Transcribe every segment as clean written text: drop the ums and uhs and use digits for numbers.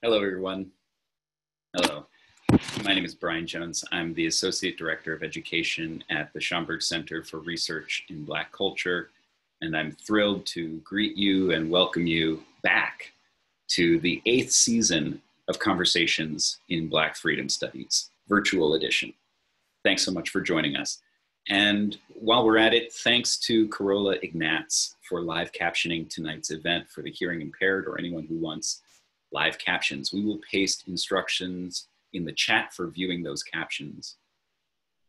Hello, everyone. Hello. My name is Brian Jones. I'm the Associate Director of Education at the Schomburg Center for Research in Black Culture, and I'm thrilled to greet you and welcome you back to the 8th season of Conversations in Black Freedom Studies, virtual edition. Thanks so much for joining us. And while we're at it, thanks to Carola Ignatz for live captioning tonight's event for the hearing impaired or anyone who wants live captions. We will paste instructions in the chat for viewing those captions.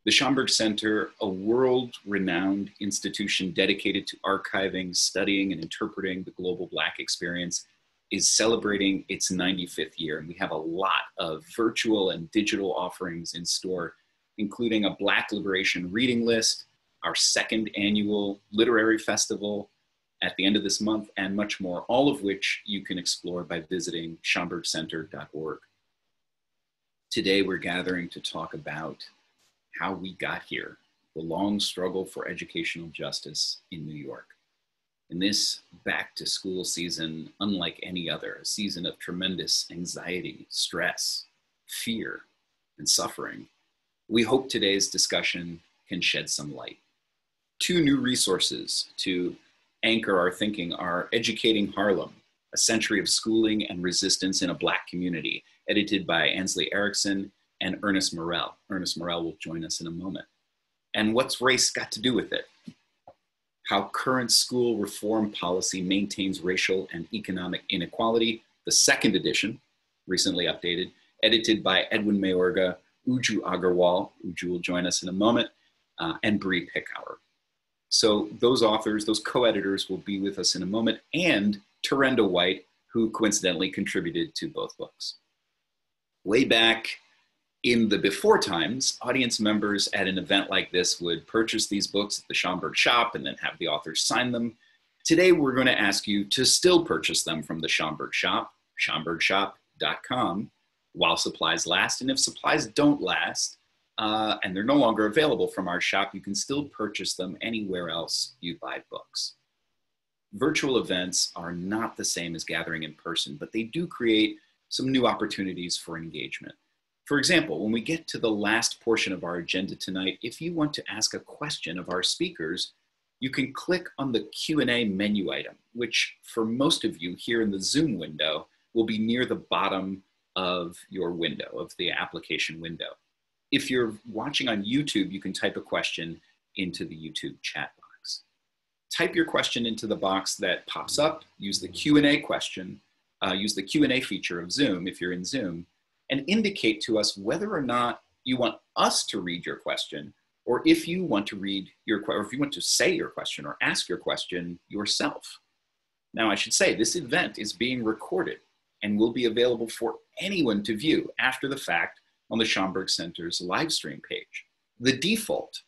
The Schomburg Center, a world-renowned institution dedicated to archiving, studying, and interpreting the global Black experience, is celebrating its 95th year. And we have a lot of virtual and digital offerings in store, including a Black Liberation reading list, our second annual literary festival at the end of this month, and much more, all of which you can explore by visiting schomburgcenter.org. Today, we're gathering to talk about how we got here, the long struggle for educational justice in New York. In this back to school season, unlike any other, a season of tremendous anxiety, stress, fear, and suffering, we hope today's discussion can shed some light. Two new resources to anchor our thinking are Educating Harlem, A Century of Schooling and Resistance in a Black Community, edited by Ansley Erickson and Ernest Morrell. Ernest Morrell will join us in a moment. And What's Race Got to Do with It? How Current School Reform Policy Maintains Racial and Economic Inequality, the second edition, recently updated, edited by Edwin Mayorga, Ujju Aggarwal, Ujju will join us in a moment, and Bree Pickauer. So those authors, those co-editors will be with us in a moment, and Terrenda White, who coincidentally contributed to both books. Way back in the before times, audience members at an event like this would purchase these books at the Schomburg shop and then have the authors sign them. Today, we're going to ask you to still purchase them from the Schomburg shop, schomburgshop.com, while supplies last. And if supplies don't last, and they're no longer available from our shop, you can still purchase them anywhere else you buy books. Virtual events are not the same as gathering in person, but they do create some new opportunities for engagement. For example, when we get to the last portion of our agenda tonight, if you want to ask a question of our speakers, you can click on the Q&A menu item, which for most of you here in the Zoom window will be near the bottom of your window, of the application window. If you're watching on YouTube, you can type a question into the YouTube chat box. Type your question into the box that pops up, use the Q&A question, use the Q&A feature of Zoom if you're in Zoom, and indicate to us whether or not you want us to read your question, or if you want to read your question, or if you want to say your question or ask your question yourself. Now, I should say this event is being recorded and will be available for anyone to view after the fact on the Schomburg Center's live stream page. The default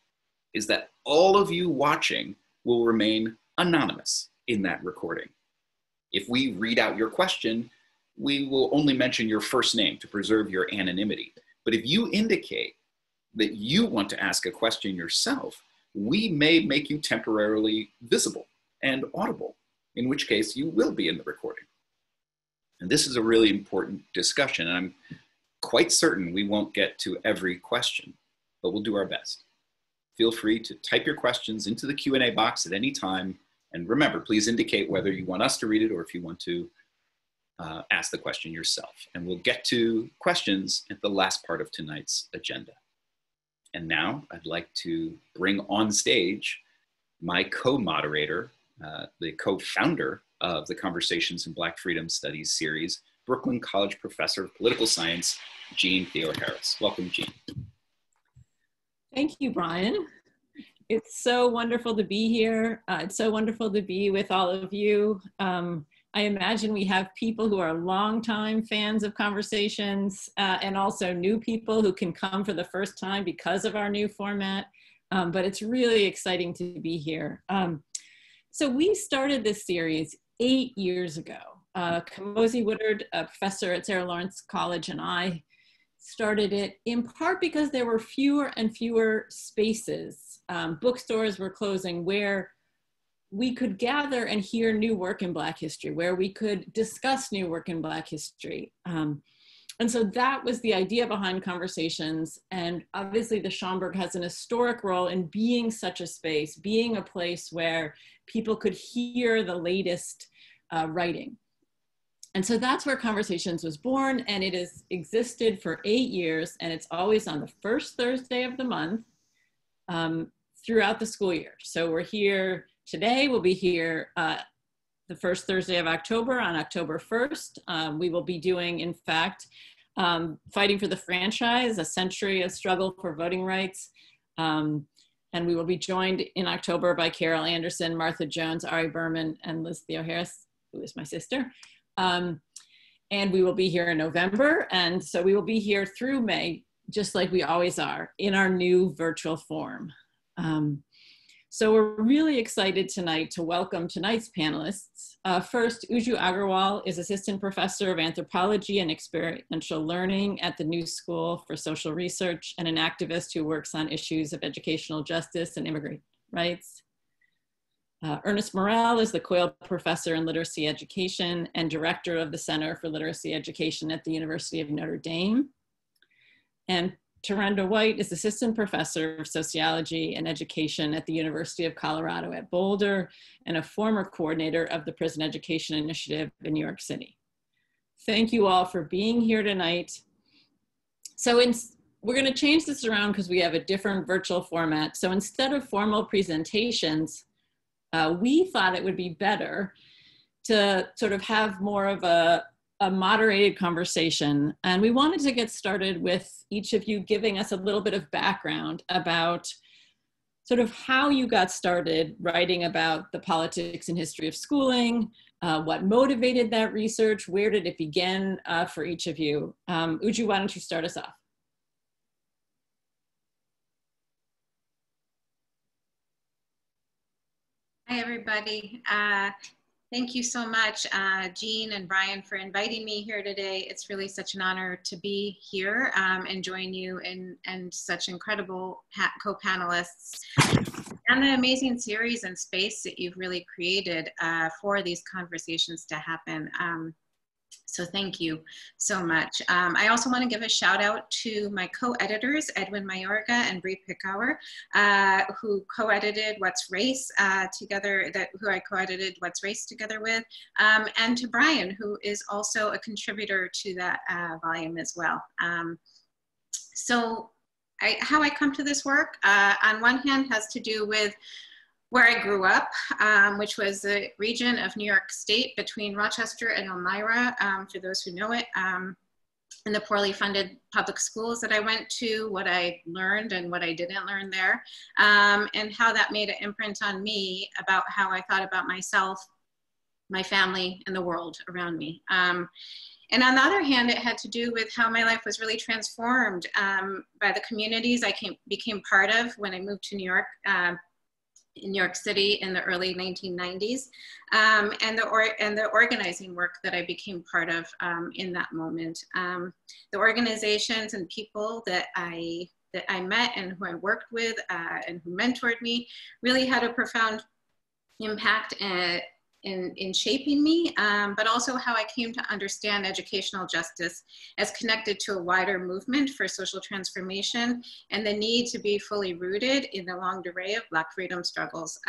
is that all of you watching will remain anonymous in that recording. If we read out your question, we will only mention your first name to preserve your anonymity. But if you indicate that you want to ask a question yourself, we may make you temporarily visible and audible, in which case you will be in the recording. And this is a really important discussion. And I'm quite certain we won't get to every question, but we'll do our best. Feel free to type your questions into the Q&A box at any time. And remember, please indicate whether you want us to read it or if you want to ask the question yourself. And we'll get to questions at the last part of tonight's agenda. And now I'd like to bring on stage my co-moderator, the co-founder of the Conversations in Black Freedom Studies series, Brooklyn College Professor of Political Science, Jean Theoharis. Welcome, Jean. Thank you, Brian. It's so wonderful to be here. It's so wonderful to be with all of you. I imagine we have people who are longtime fans of Conversations and also new people who can come for the first time because of our new format. But it's really exciting to be here. So we started this series 8 years ago. Kamosi Woodard, a professor at Sarah Lawrence College, and I started it in part because there were fewer and fewer spaces. Bookstores were closing where we could gather and hear new work in Black history, where we could discuss new work in Black history. And so that was the idea behind Conversations. And obviously the Schomburg has an historic role in being such a space, being a place where people could hear the latest writing. And so that's where Conversations was born, and it has existed for 8 years, and it's always on the first Thursday of the month throughout the school year. So we're here today, we'll be here the first Thursday of October on October 1st. We will be doing, in fact, Fighting for the Franchise, a century of struggle for voting rights. And we will be joined in October by Carol Anderson, Martha Jones, Ari Berman, and Liz Theo-Harris, who is my sister. And we will be here in November. And so we will be here through May, just like we always are, in our new virtual form. So we're really excited tonight to welcome tonight's panelists. First, Ujju Aggarwal is Assistant Professor of Anthropology and Experiential Learning at the New School for Social Research and an activist who works on issues of educational justice and immigrant rights. Ernest Morrell is the Coyle Professor in Literacy Education and Director of the Center for Literacy Education at the University of Notre Dame. And Terrenda White is Assistant Professor of Sociology and Education at the University of Colorado at Boulder and a former coordinator of the Prison Education Initiative in New York City. Thank you all for being here tonight. So we're going to change this around because we have a different virtual format. So instead of formal presentations, we thought it would be better to sort of have more of a moderated conversation. And we wanted to get started with each of you giving us a little bit of background about sort of how you got started writing about the politics and history of schooling, what motivated that research, where did it begin for each of you? Ujju, why don't you start us off? Hi, everybody. Thank you so much, Jean and Brian, for inviting me here today. It's really such an honor to be here and join you and such incredible co-panelists and the amazing series and space that you've really created for these conversations to happen. So thank you so much. I also want to give a shout out to my co-editors, Edwin Mayorga and Bree Pickauer, who co-edited What's Race together, who I co-edited What's Race together with, and to Brian, who is also a contributor to that volume as well. So how I come to this work, on one hand, has to do with where I grew up, which was the region of New York State between Rochester and Elmira, for those who know it, and the poorly funded public schools that I went to, what I learned and what I didn't learn there, and how that made an imprint on me about how I thought about myself, my family, and the world around me. And on the other hand, it had to do with how my life was really transformed by the communities I became part of when I moved to New York, in New York City in the early 1990s, and the organizing work that I became part of in that moment. The organizations and people that I met and who I worked with and who mentored me really had a profound impact in shaping me, but also how I came to understand educational justice as connected to a wider movement for social transformation and the need to be fully rooted in the long array of Black freedom struggles.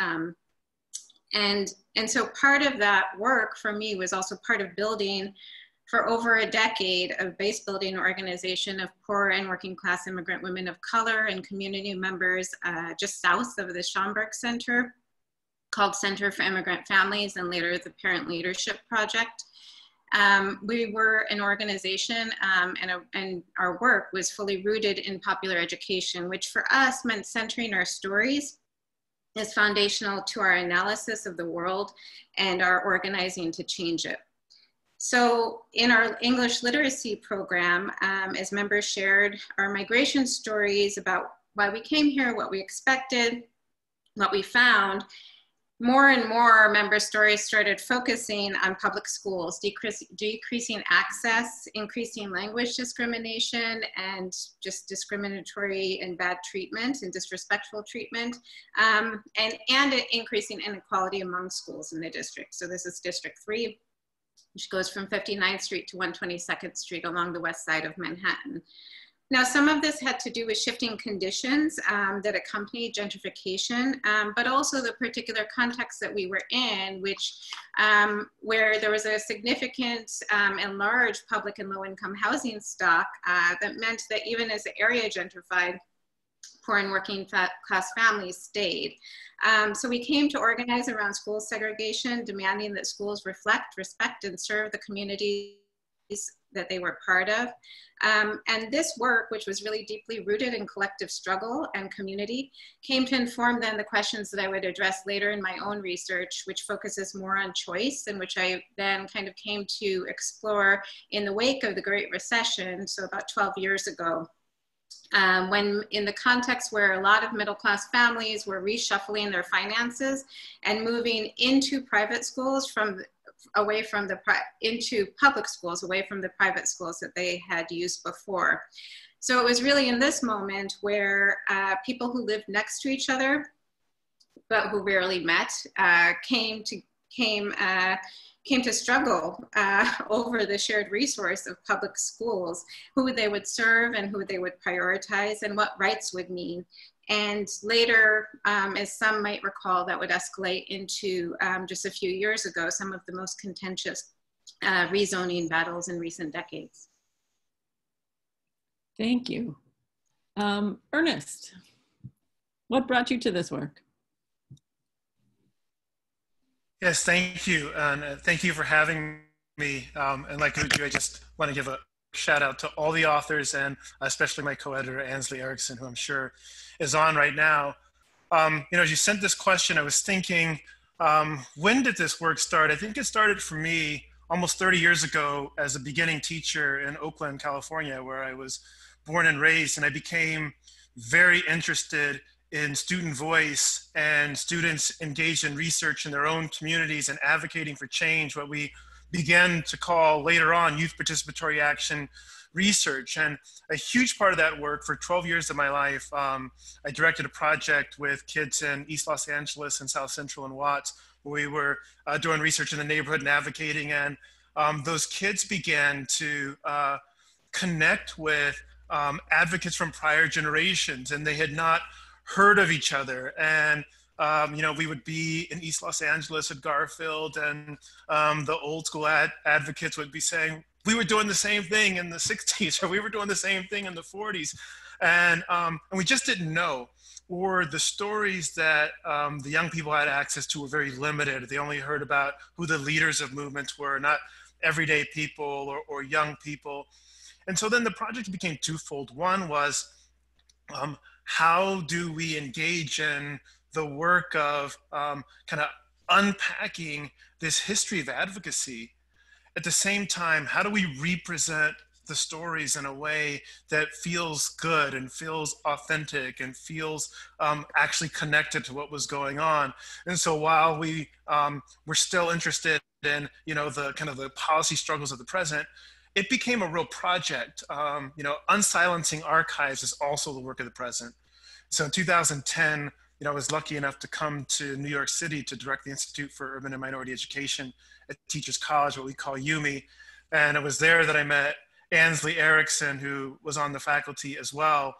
And so part of that work for me was also part of building for over a decade of base building organization of poor and working class immigrant women of color and community members just south of the Schomburg Center, called Center for Immigrant Families and later the Parent Leadership Project. We were an organization and our work was fully rooted in popular education, which for us meant centering our stories as foundational to our analysis of the world and our organizing to change it. So in our English literacy program, as members shared our migration stories about why we came here, what we expected, what we found, more and more member stories started focusing on public schools, decreasing access, increasing language discrimination, and just discriminatory and bad treatment and disrespectful treatment, and increasing inequality among schools in the district. So this is District 3, which goes from 59th Street to 122nd Street along the west side of Manhattan. Now, some of this had to do with shifting conditions that accompanied gentrification, but also the particular context that we were in, which where there was a significant and large public and low-income housing stock that meant that even as the area gentrified, poor and working class families stayed. So we came to organize around school segregation, demanding that schools reflect, respect, and serve the communities that they were part of. And this work, which was really deeply rooted in collective struggle and community, came to inform then the questions that I would address later in my own research, which focuses more on choice, and which I then kind of came to explore in the wake of the Great Recession, so about 12 years ago. When in the context where a lot of middle-class families were reshuffling their finances and moving into private schools into public schools, away from the private schools that they had used before. So it was really in this moment where people who lived next to each other, but who rarely met, came to struggle over the shared resource of public schools, who they would serve and who they would prioritize, and what rights would mean. And later, as some might recall, that would escalate into just a few years ago, some of the most contentious rezoning battles in recent decades. Thank you. Ernest, what brought you to this work? Yes, thank you. And thank you for having me. And like Ujju, I just want to give a shout out to all the authors, and especially my co-editor, Ansley Erickson, who I'm sure is on right now. As you sent this question, I was thinking, when did this work start? I think it started for me almost 30 years ago as a beginning teacher in Oakland, California, where I was born and raised, and I became very interested in student voice and students engaged in research in their own communities and advocating for change, what we began to call later on youth participatory action research. And a huge part of that work for 12 years of my life, I directed a project with kids in East Los Angeles and South Central and Watts, where we were doing research in the neighborhood and advocating. And those kids began to connect with advocates from prior generations, and they had not heard of each other. And we would be in East Los Angeles at Garfield, and the old school advocates would be saying, we were doing the same thing in the 60s, or we were doing the same thing in the 40s. And we just didn't know, or the stories that the young people had access to were very limited. They only heard about who the leaders of movements were, not everyday people or young people. And so then the project became twofold. One was, how do we engage in the work of kind of unpacking this history of advocacy? At the same time, how do we represent the stories in a way that feels good and feels authentic and feels actually connected to what was going on? And so while we were still interested in, the kind of the policy struggles of the present, it became a real project. Unsilencing archives is also the work of the present. So in 2010, I was lucky enough to come to New York City to direct the Institute for Urban and Minority Education at Teachers College, what we call UMI. And it was there that I met Ansley Erickson, who was on the faculty as well.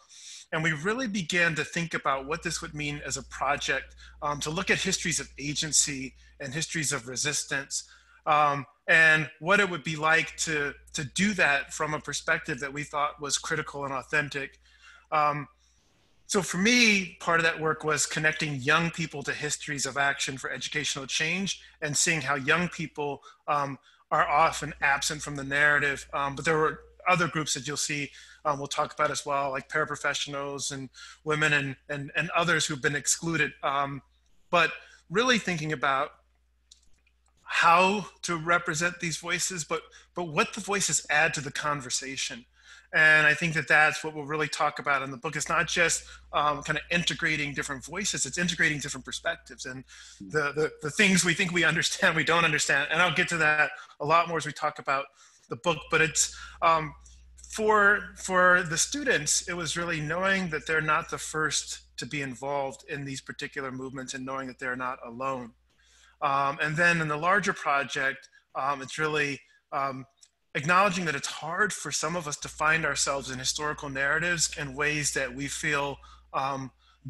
And we really began to think about what this would mean as a project, to look at histories of agency and histories of resistance, and what it would be like to do that from a perspective that we thought was critical and authentic. So for me, part of that work was connecting young people to histories of action for educational change and seeing how young people are often absent from the narrative. But there were other groups that you'll see we'll talk about as well, like paraprofessionals and women and others who've been excluded. But really thinking about how to represent these voices, but what the voices add to the conversation. And I think that that's what we'll really talk about in the book. It's not just kind of integrating different voices, it's integrating different perspectives. And the things we think we understand, we don't understand. And I'll get to that a lot more as we talk about the book. But it's for the students, it was really knowing that they're not the first to be involved in these particular movements and knowing that they're not alone. And then in the larger project, it's really acknowledging that it's hard for some of us to find ourselves in historical narratives in ways that we feel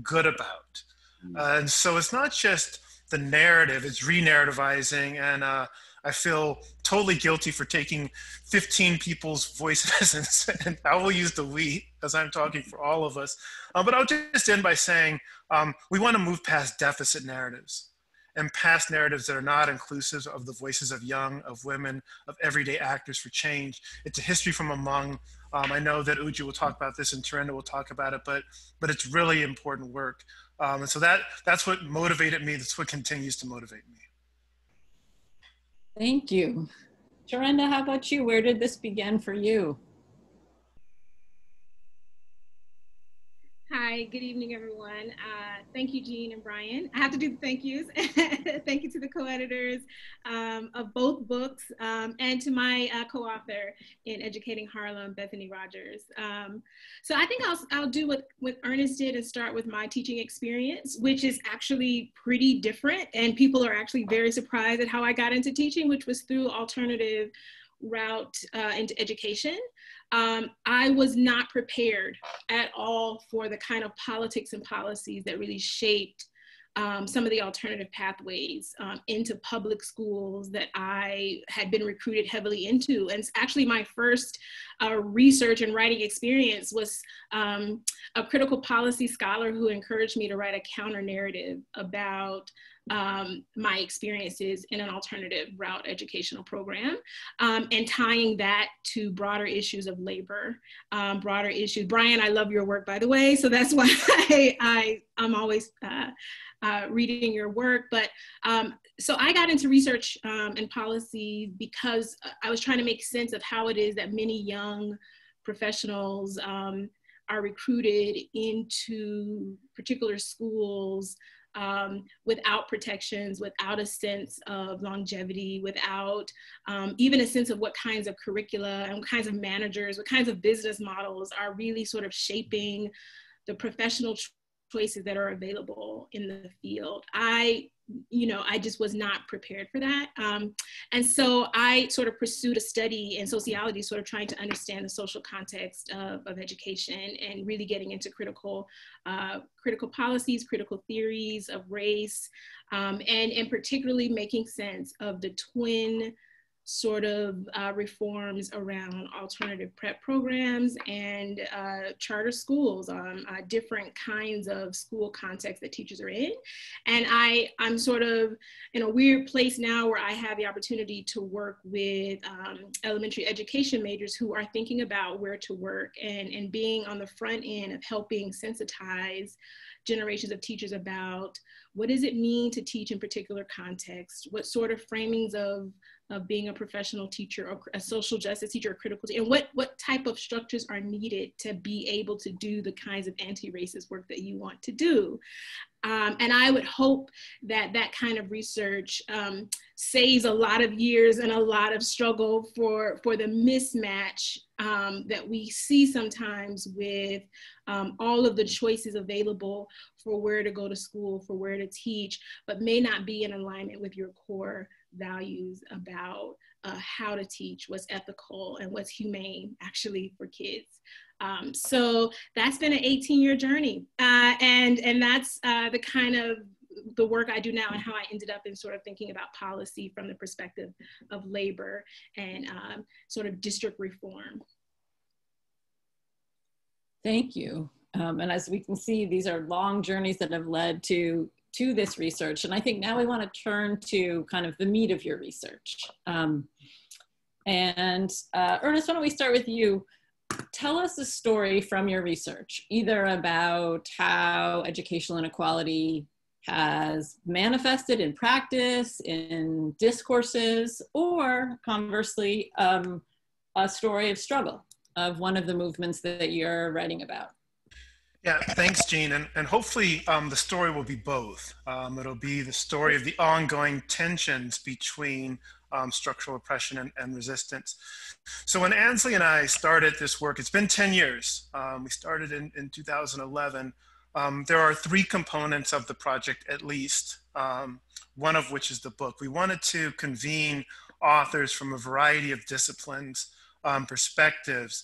good about. And so it's not just the narrative, it's re-narrativizing. And I feel totally guilty for taking 15 people's voices, and I will use the we as I'm talking for all of us. But I'll just end by saying we want to move past deficit narratives and past narratives that are not inclusive of the voices of young, of women, of everyday actors for change. It's a history from among. I know that Ujju will talk about this and Terrenda will talk about it, but it's really important work. And so that's what motivated me. That's what continues to motivate me. Thank you. Terrenda, how about you? Where did this begin for you? Hi, good evening, everyone. Thank you, Jean and Brian. I have to do the thank yous. Thank you to the co-editors of both books and to my co-author in Educating Harlem, Bethany Rogers. So I think I'll do what Ernest did and start with my teaching experience, which is actually pretty different. And people are actually very surprised at how I got into teaching, which was through alternative route into education. I was not prepared at all for the kind of politics and policies that really shaped some of the alternative pathways into public schools that I had been recruited heavily into. And actually my first research and writing experience was a critical policy scholar who encouraged me to write a counter narrative about my experiences in an alternative route educational program, and tying that to broader issues of labor, broader issues. Brian, I love your work, by the way, so that's why I'm always reading your work. But so I got into research and policy because I was trying to make sense of how it is that many young professionals are recruited into particular schools without protections, without a sense of longevity, without even a sense of what kinds of curricula and what kinds of managers, what kinds of business models are really sort of shaping the professional choices that are available in the field. I just was not prepared for that. And so I sort of pursued a study in sociology, sort of trying to understand the social context of education and really getting into critical policies, critical theories of race, and particularly making sense of the twin sort of reforms around alternative prep programs and charter schools, different kinds of school contexts that teachers are in. And I'm sort of in a weird place now where I have the opportunity to work with elementary education majors who are thinking about where to work and being on the front end of helping sensitize generations of teachers about what does it mean to teach in particular contexts, what sort of framings of being a professional teacher or a social justice teacher or critical teacher, and what type of structures are needed to be able to do the kinds of anti-racist work that you want to do. And I would hope that that kind of research saves a lot of years and a lot of struggle for the mismatch that we see sometimes with all of the choices available for where to go to school, for where to teach, but may not be in alignment with your core values about how to teach, what's ethical and what's humane actually for kids. So that's been an 18-year journey. And that's the kind of the work I do now and how I ended up in sort of thinking about policy from the perspective of labor and sort of district reform. Thank you. And as we can see, these are long journeys that have led to this research. And I think now we want to turn to kind of the meat of your research. Ernest, why don't we start with you? Tell us a story from your research, either about how educational inequality has manifested in practice, in discourses, or conversely, a story of struggle of one of the movements that you're writing about. Yeah, thanks, Jean. And hopefully the story will be both. It'll be the story of the ongoing tensions between structural oppression and resistance. So when Ansley and I started this work, it's been 10 years. We started in 2011. There are three components of the project, at least, one of which is the book. We wanted to convene authors from a variety of disciplines, perspectives,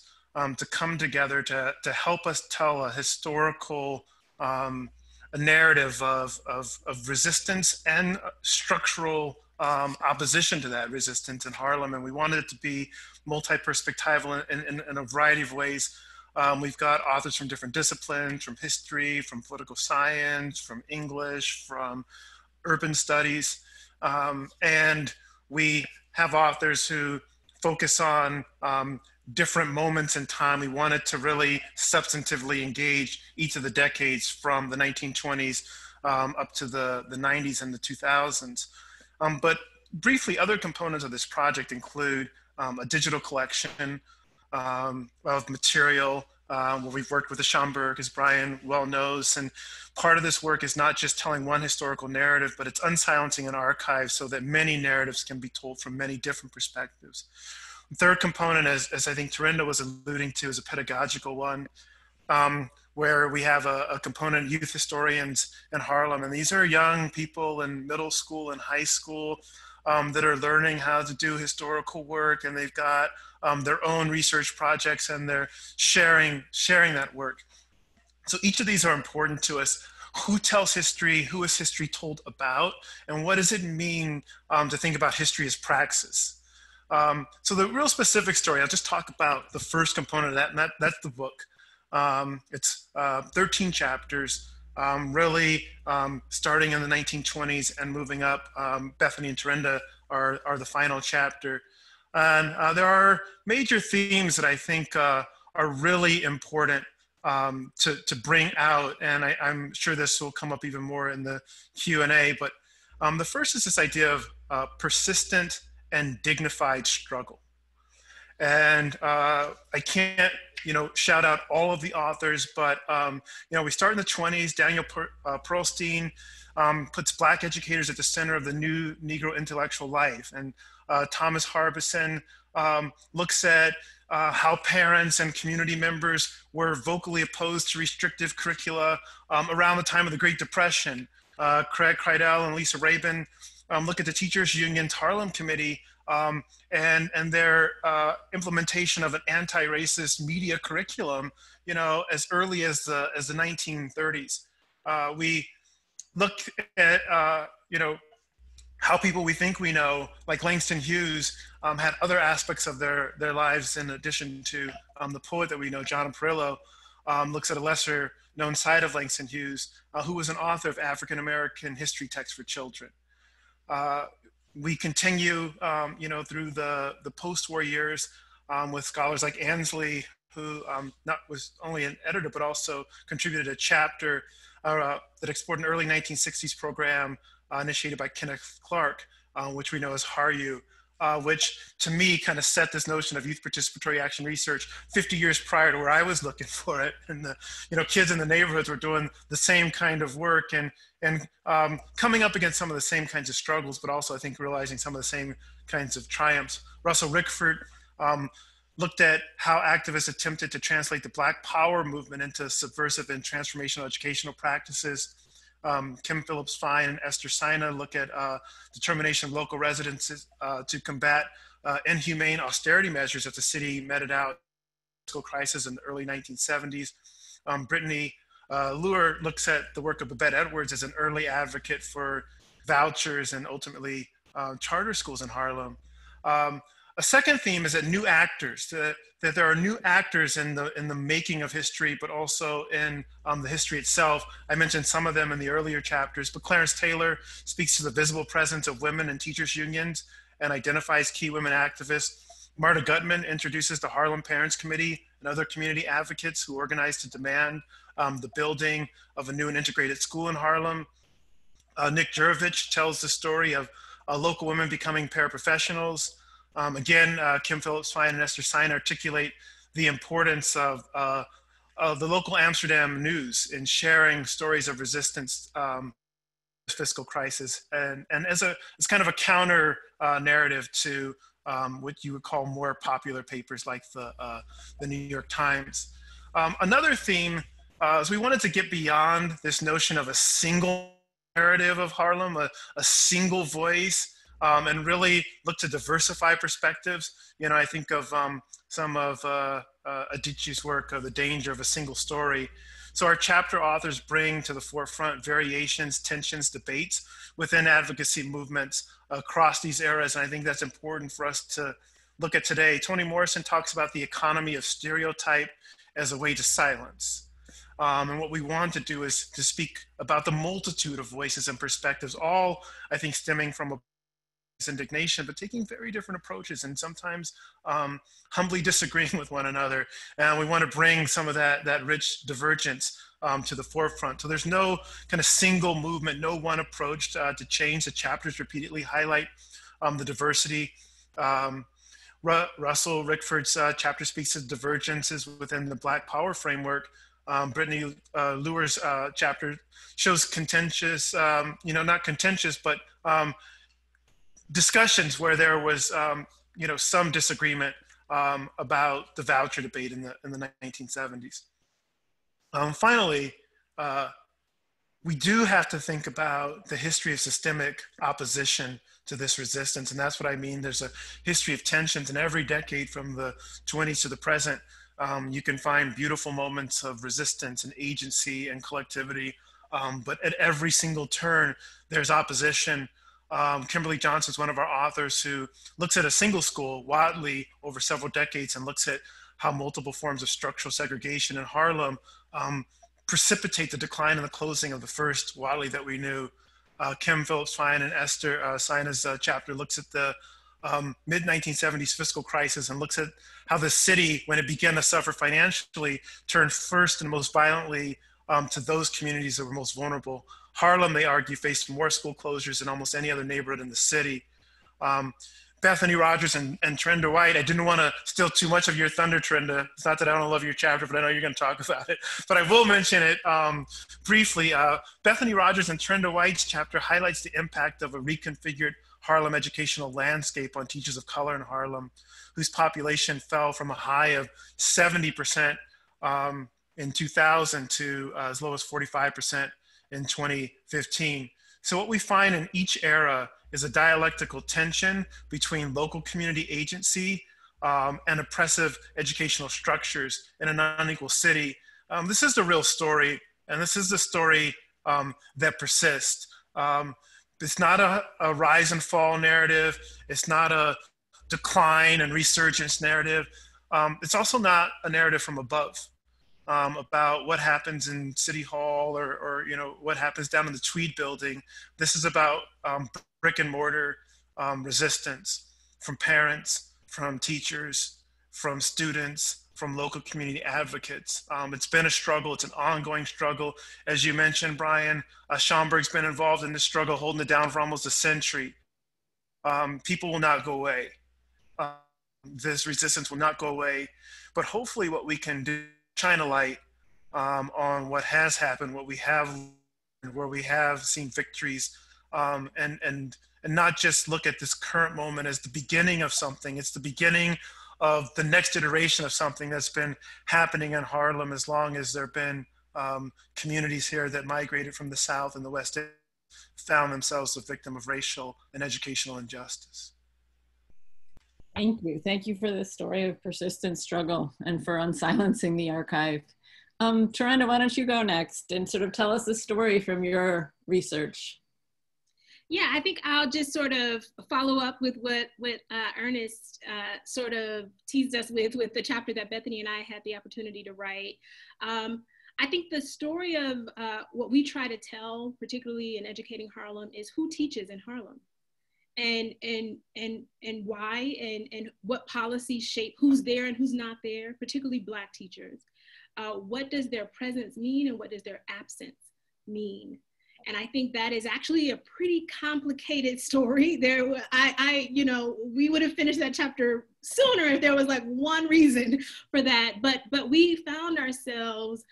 to come together to help us tell a historical a narrative of resistance and structural opposition to that resistance in Harlem. And we wanted it to be multi-perspectival in a variety of ways. We've got authors from different disciplines, from history, from political science, from English, from urban studies. And we have authors who focus on different moments in time. We wanted to really substantively engage each of the decades from the 1920s up to the 90s and the 2000s. But briefly, other components of this project include a digital collection of material where we've worked with the Schomburg, as Brian well knows. And part of this work is not just telling one historical narrative, but it's unsilencing an archive so that many narratives can be told from many different perspectives. The third component, as I think Terrenda was alluding to, is a pedagogical one, where we have a component, youth historians in Harlem. And these are young people in middle school and high school that are learning how to do historical work, and they've got their own research projects, and they're sharing that work. So each of these are important to us. Who tells history? Who is history told about? And what does it mean to think about history as praxis? So the real specific story, I'll just talk about the first component of that, and that's the book. It's 13 chapters, really starting in the 1920s and moving up. Bethany and Terrenda are the final chapter. And there are major themes that I think are really important to bring out, and I'm sure this will come up even more in the Q&A, but the first is this idea of persistent and dignified struggle. And I can't, shout out all of the authors, but, we start in the 20s. Daniel Pearlstein puts Black educators at the center of the new Negro intellectual life. And Thomas Harbison looks at how parents and community members were vocally opposed to restrictive curricula around the time of the Great Depression. Craig Kreidel and Lisa Rabin look at the Teachers Union's Harlem Committee and their implementation of an anti-racist media curriculum, as early as the 1930s. We look at, how people we think we know, like Langston Hughes, had other aspects of their lives in addition to the poet that we know, John Perillo, looks at a lesser known side of Langston Hughes, who was an author of African-American history texts for children. We continue, through the post-war years with scholars like Ansley, who was only an editor, but also contributed a chapter that explored an early 1960s program initiated by Kenneth Clark, which we know as HARU, which to me kind of set this notion of youth participatory action research 50 years prior to where I was looking for it. And the kids in the neighborhoods were doing the same kind of work and coming up against some of the same kinds of struggles, but also I think realizing some of the same kinds of triumphs. Russell Rickford looked at how activists attempted to translate the Black Power movement into subversive and transformational educational practices. Kim Phillips Fine and Esther Sina look at determination of local residents to combat inhumane austerity measures that the city meted out fiscal crisis in the early 1970s. Brittany Luer looks at the work of Babette Edwards as an early advocate for vouchers and ultimately charter schools in Harlem. A second theme is that new actors, that there are new actors in the making of history, but also in the history itself. I mentioned some of them in the earlier chapters, but Clarence Taylor speaks to the visible presence of women in teachers' unions and identifies key women activists. Marta Gutman introduces the Harlem Parents Committee and other community advocates who organized to demand the building of a new and integrated school in Harlem. Nick Jurovich tells the story of local women becoming paraprofessionals. Again, Kim Phillips Fine and Esther Sine articulate the importance of the local Amsterdam news in sharing stories of resistance fiscal crisis, and as kind of a counter narrative to what you would call more popular papers like the New York Times. Another theme is we wanted to get beyond this notion of a single narrative of Harlem, a single voice, and really look to diversify perspectives. You know, I think of some of Adichie's work of the danger of a single story. So our chapter authors bring to the forefront variations, tensions, debates within advocacy movements across these eras. And I think that's important for us to look at today. Toni Morrison talks about the economy of stereotype as a way to silence. And what we want to do is to speak about the multitude of voices and perspectives, all I think stemming from a indignation, but taking very different approaches and sometimes humbly disagreeing with one another. And we want to bring some of that rich divergence to the forefront. So there's no kind of single movement, no one approach to change. The chapters repeatedly highlight the diversity. Russell Rickford's chapter speaks to divergences within the Black Power framework. Brittany Luer's chapter shows contentious, not contentious, but discussions where there was, some disagreement about the voucher debate in the 1970s. Finally, we do have to think about the history of systemic opposition to this resistance, and that's what I mean. There's a history of tensions in every decade from the 20s to the present. You can find beautiful moments of resistance and agency and collectivity, but at every single turn, there's opposition. Kimberly Johnson is one of our authors who looks at a single school, Wadley, over several decades and looks at how multiple forms of structural segregation in Harlem precipitate the decline and the closing of the first Wadley that we knew. Kim Phillips-Fein and Esther Sina's chapter looks at the mid-1970s fiscal crisis and looks at how the city, when it began to suffer financially, turned first and most violently to those communities that were most vulnerable. Harlem, they argue, faced more school closures than almost any other neighborhood in the city. Bethany Rogers and Terrenda White, I didn't want to steal too much of your thunder, Terrenda. It's not that I don't love your chapter, but I know you're going to talk about it. But I will mention it briefly. Bethany Rogers and Terrenda White's chapter highlights the impact of a reconfigured Harlem educational landscape on teachers of color in Harlem, whose population fell from a high of 70% in 2000 to as low as 45% in 2015. So what we find in each era is a dialectical tension between local community agency and oppressive educational structures in an unequal city. This is the real story, and this is the story that persists. It's not a rise and fall narrative. It's not a decline and resurgence narrative. It's also not a narrative from above. About what happens in City Hall or what happens down in the Tweed building. This is about brick and mortar resistance from parents, from teachers, from students, from local community advocates. It's been a struggle. It's an ongoing struggle. As you mentioned, Brian, Schomburg's been involved in this struggle, holding it down for almost a century. People will not go away. This resistance will not go away, but hopefully what we can do, shine a light on what has happened, what we have, where we have seen victories, and not just look at this current moment as the beginning of something. It's the beginning of the next iteration of something that's been happening in Harlem as long as there have been communities here that migrated from the South and the West End, found themselves a victim of racial and educational injustice. Thank you. Thank you for the story of persistent struggle and for unsilencing the archive. Terrenda, why don't you go next and sort of tell us the story from your research? Yeah, I think I'll just sort of follow up with what Ernest sort of teased us with the chapter that Bethany and I had the opportunity to write. I think the story of what we try to tell, particularly in Educating Harlem, is who teaches in Harlem. And why and what policies shape who's there and who's not there, particularly Black teachers. What does their presence mean and what does their absence mean? And I think that is actually a pretty complicated story. We would have finished that chapter sooner if there was like one reason for that. But we found ourselves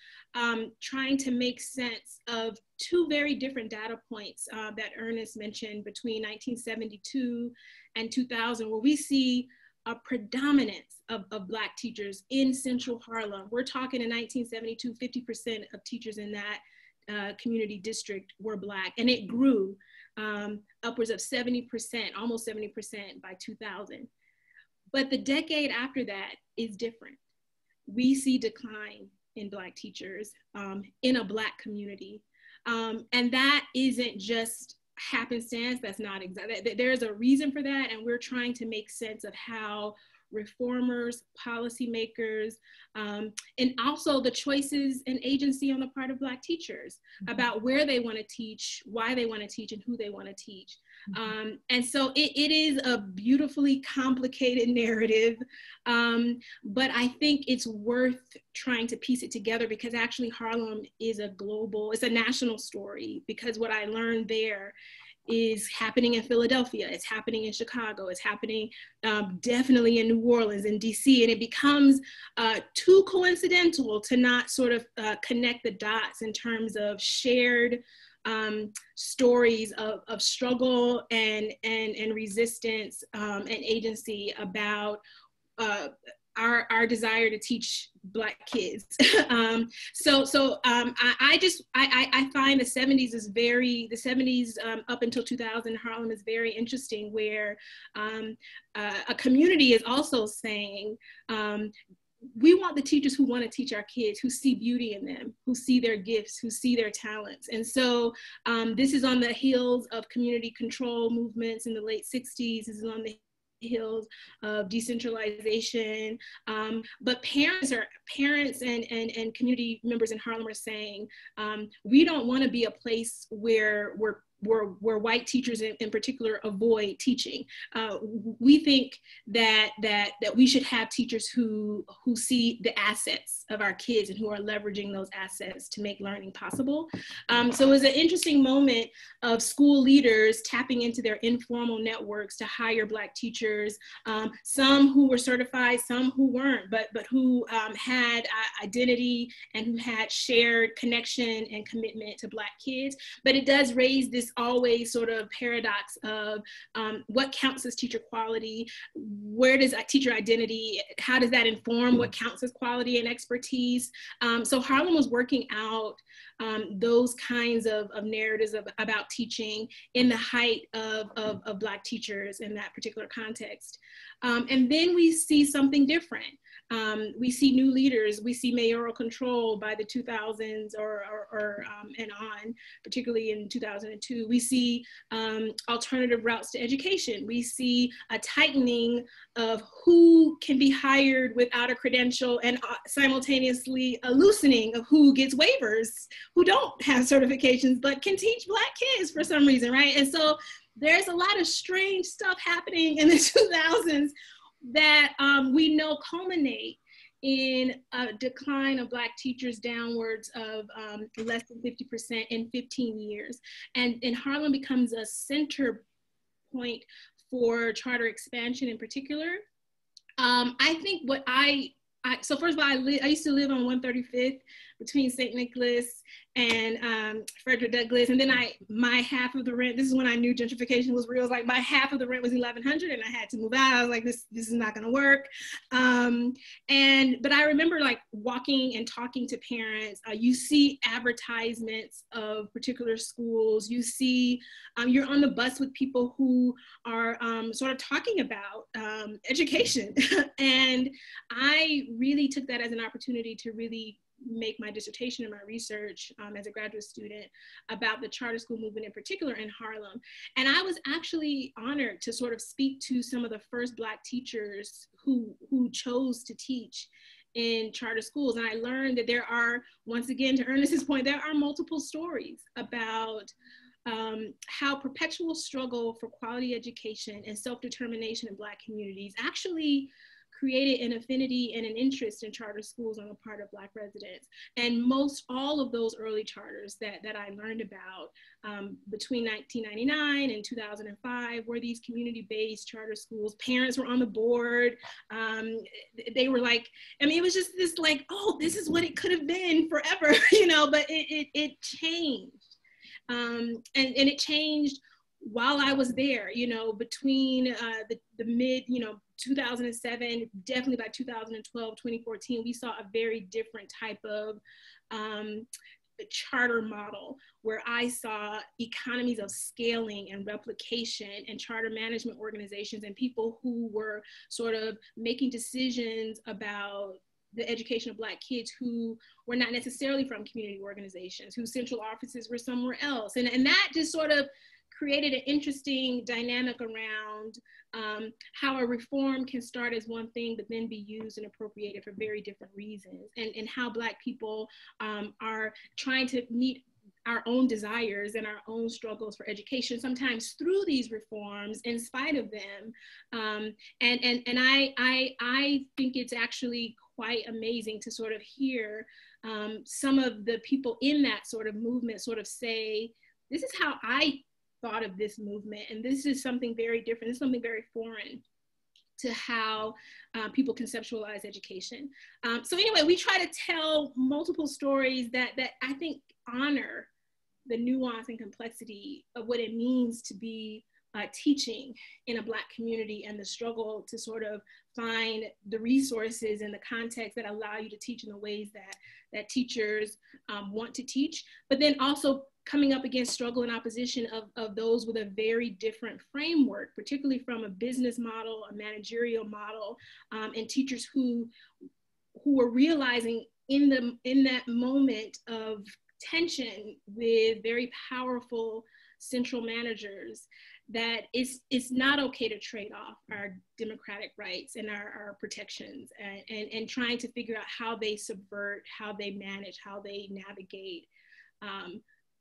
trying to make sense of two very different data points that Ernest mentioned between 1972 and 2000, where we see a predominance of Black teachers in Central Harlem. We're talking in 1972, 50% of teachers in that community district were Black, and it grew upwards of 70%, almost 70% by 2000. But the decade after that is different. We see decline in Black teachers in a Black community. And that isn't just happenstance, that's not exactly, there's a reason for that, and we're trying to make sense of how reformers, policymakers, and also the choices and agency on the part of Black teachers about where they want to teach, why they want to teach, and who they want to teach. And so it is a beautifully complicated narrative, but I think it's worth trying to piece it together, because actually Harlem is a global, it's a national story, because what I learned there is happening in Philadelphia, it's happening in Chicago, it's happening definitely in New Orleans and DC, and it becomes too coincidental to not sort of connect the dots in terms of shared stories of struggle and resistance and agency about our desire to teach Black kids. I find the 70s is very, the 70s up until 2000, Harlem is very interesting, where a community is also saying, we want the teachers who want to teach our kids, who see beauty in them, who see their gifts, who see their talents. And so this is on the heels of community control movements in the late 60s. This is on the hills of decentralization, but parents and community members in Harlem are saying, we don't want to be a place where white teachers in particular avoid teaching. We think that we should have teachers who see the assets of our kids and who are leveraging those assets to make learning possible. So it was an interesting moment of school leaders tapping into their informal networks to hire Black teachers, some who were certified, some who weren't, but who had identity and who had shared connection and commitment to Black kids. But it does raise this always sort of paradox of what counts as teacher quality, where does teacher identity, how does that inform what counts as quality and expertise? So Harlem was working out those kinds of narratives about teaching in the height of Black teachers in that particular context. And then we see something different. We see new leaders, we see mayoral control by the 2000s and on, particularly in 2002. We see alternative routes to education. We see a tightening of who can be hired without a credential, and simultaneously a loosening of who gets waivers, who don't have certifications, but can teach Black kids for some reason, right? And so there's a lot of strange stuff happening in the 2000s that we know culminate in a decline of Black teachers downwards of less than 50% in 15 years. And Harlem becomes a center point for charter expansion in particular. I think what so first of all, I used to live on 135th between St. Nicholas and Frederick Douglass. And then my half of the rent, this is when I knew gentrification was real. It was like my half of the rent was $1,100 and I had to move out. I was like, this is not gonna work. But I remember like walking and talking to parents. You see advertisements of particular schools. You see, you're on the bus with people who are sort of talking about education. And I really took that as an opportunity to really make my dissertation and my research as a graduate student about the charter school movement in particular in Harlem. And I was actually honored to sort of speak to some of the first Black teachers who chose to teach in charter schools. And I learned that there are, once again, to Ernest's point, there are multiple stories about how perpetual struggle for quality education and self-determination in Black communities actually created an affinity and an interest in charter schools on the part of Black residents. And most all of those early charters that I learned about between 1999 and 2005 were these community-based charter schools. Parents were on the board. They were like, I mean, it was just this like, oh, this is what it could have been forever, you know, but it changed. And it changed while I was there, you know, between the mid, you know, 2007, definitely by 2012, 2014, we saw a very different type of charter model where I saw economies of scaling and replication and charter management organizations and people who were sort of making decisions about the education of Black kids who were not necessarily from community organizations, whose central offices were somewhere else. And that just sort of created an interesting dynamic around how a reform can start as one thing, but then be used and appropriated for very different reasons, and how Black people are trying to meet our own desires and our own struggles for education, sometimes through these reforms, in spite of them. And I think it's actually quite amazing to sort of hear some of the people in that sort of movement sort of say, this is how I thought of this movement, and this is something very different, this is something very foreign to how people conceptualize education. So anyway, we try to tell multiple stories that I think honor the nuance and complexity of what it means to be teaching in a Black community, and the struggle to sort of find the resources and the context that allow you to teach in the ways that teachers want to teach, but then also coming up against struggle and opposition of those with a very different framework, particularly from a business model, a managerial model, and teachers who are realizing in that moment of tension with very powerful central managers that it's not okay to trade off our democratic rights and our protections, and trying to figure out how they subvert, how they manage, how they navigate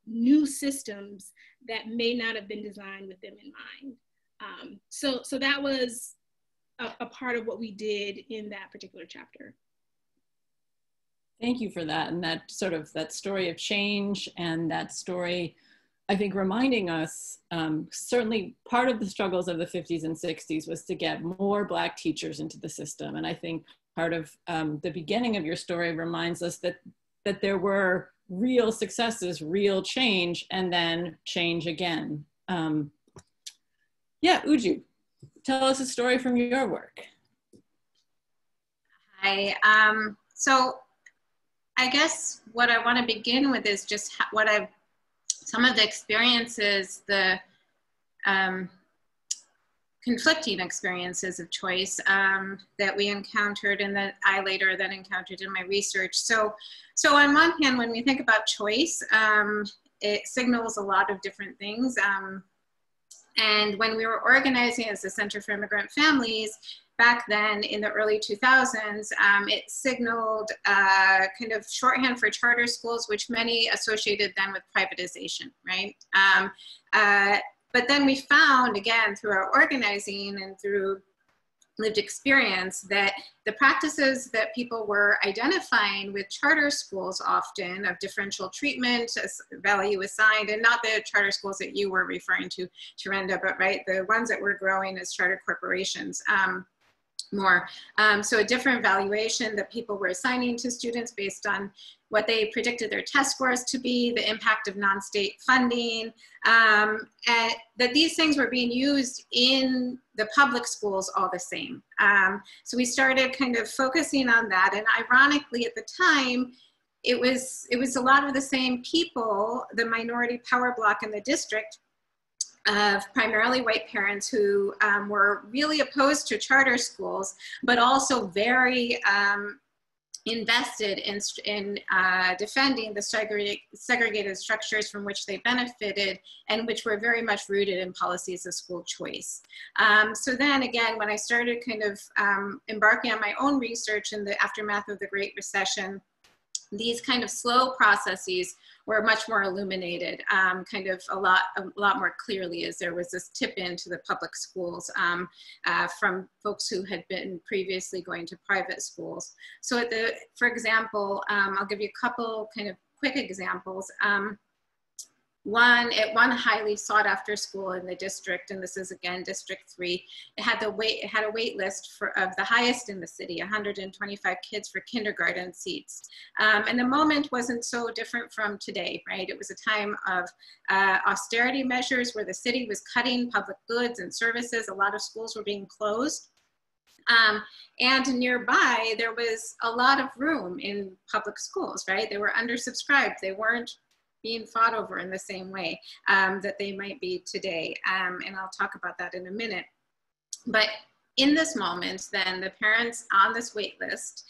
new systems that may not have been designed with them in mind. So that was a part of what we did in that particular chapter. Thank you for that. And that sort of, that story of change, and that story, I think, reminding us, certainly part of the struggles of the 50s and 60s was to get more Black teachers into the system. And I think part of the beginning of your story reminds us that there were real successes, real change, and then change again. Yeah, Ujju, tell us a story from your work. Hi, so I guess what I want to begin with is just some of the experiences, the conflicting experiences of choice that we encountered, and that I later then encountered in my research. So on one hand, when we think about choice, it signals a lot of different things. And when we were organizing as the Center for Immigrant Families, back then in the early 2000s, it signaled kind of shorthand for charter schools, which many associated then with privatization, right? But then we found, again, through our organizing and through lived experience, that the practices that people were identifying with charter schools often of differential treatment, value assigned, and not the charter schools that you were referring to, Terrenda, but right, the ones that were growing as charter corporations more. So a different valuation that people were assigning to students based on what they predicted their test scores to be, the impact of non-state funding, and that these things were being used in the public schools all the same. So we started kind of focusing on that, and ironically at the time, it was a lot of the same people, the minority power block in the district, of primarily white parents who were really opposed to charter schools, but also very invested in defending the segregated structures from which they benefited, and which were very much rooted in policies of school choice. So then again, when I started kind of embarking on my own research in the aftermath of the Great Recession, these kind of slow processes were much more illuminated, kind of a lot more clearly, as there was this tip into the public schools from folks who had been previously going to private schools. So for example, I'll give you a couple kind of quick examples. One highly sought after school in the district, and this is again District 3, it had a wait list of the highest in the city, 125 kids for kindergarten seats. And the moment wasn't so different from today, right? It was a time of austerity measures where the city was cutting public goods and services. A lot of schools were being closed. And nearby, there was a lot of room in public schools, right? They were undersubscribed. They weren't being fought over in the same way that they might be today. And I'll talk about that in a minute. But in this moment, then the parents on this wait list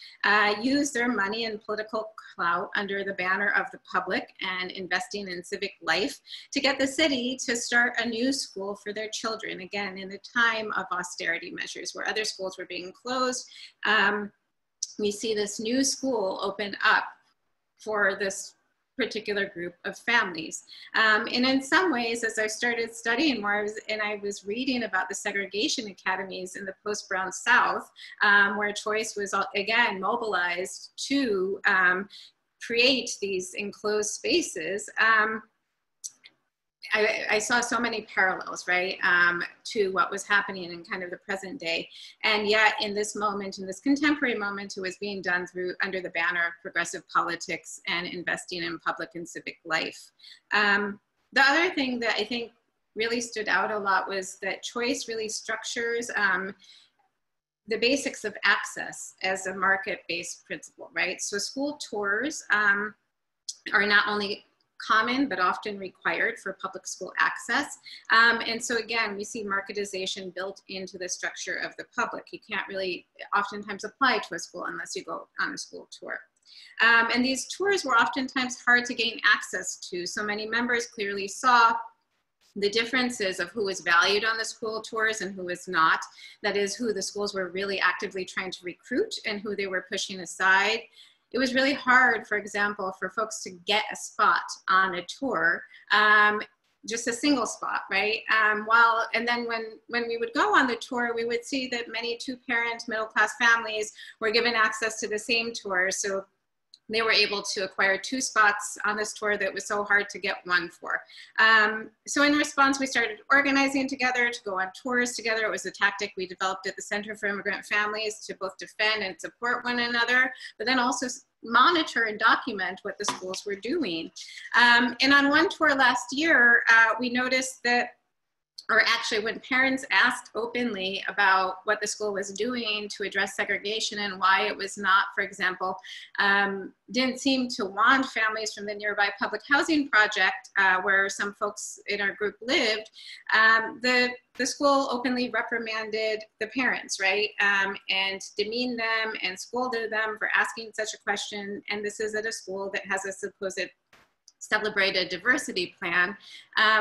use their money and political clout under the banner of the public and investing in civic life to get the city to start a new school for their children, again, in the time of austerity measures where other schools were being closed. We see this new school open up for this particular group of families. And in some ways, as I started studying more, I was reading about the segregation academies in the post-Brown South, where choice was, again, mobilized to create these enclosed spaces. I saw so many parallels, right, to what was happening in kind of the present day. And yet in this moment, in this contemporary moment, it was being done under the banner of progressive politics and investing in public and civic life. The other thing that I think really stood out a lot was that choice really structures the basics of access as a market-based principle, right? So school tours are not only common, but often required for public school access. And so again, we see marketization built into the structure of the public. You can't really oftentimes apply to a school unless you go on a school tour. And these tours were oftentimes hard to gain access to. So many members clearly saw the differences of who was valued on the school tours and who was not. That is, who the schools were really actively trying to recruit and who they were pushing aside. It was really hard, for example, for folks to get a spot on a tour, just a single spot, right? And then when we would go on the tour, we would see that many two-parent middle-class families were given access to the same tour. So they were able to acquire 2 spots on this tour that was so hard to get one for. So in response, we started organizing together to go on tours together. It was a tactic we developed at the Center for Immigrant Families to both defend and support one another, but then also monitor and document what the schools were doing. And on one tour last year, we noticed that, or actually when parents asked openly about what the school was doing to address segregation and why it was not, for example, didn't seem to want families from the nearby public housing project where some folks in our group lived, the school openly reprimanded the parents, right? And demeaned them and scolded them for asking such a question. And this is at a school that has a supposed celebrated diversity plan,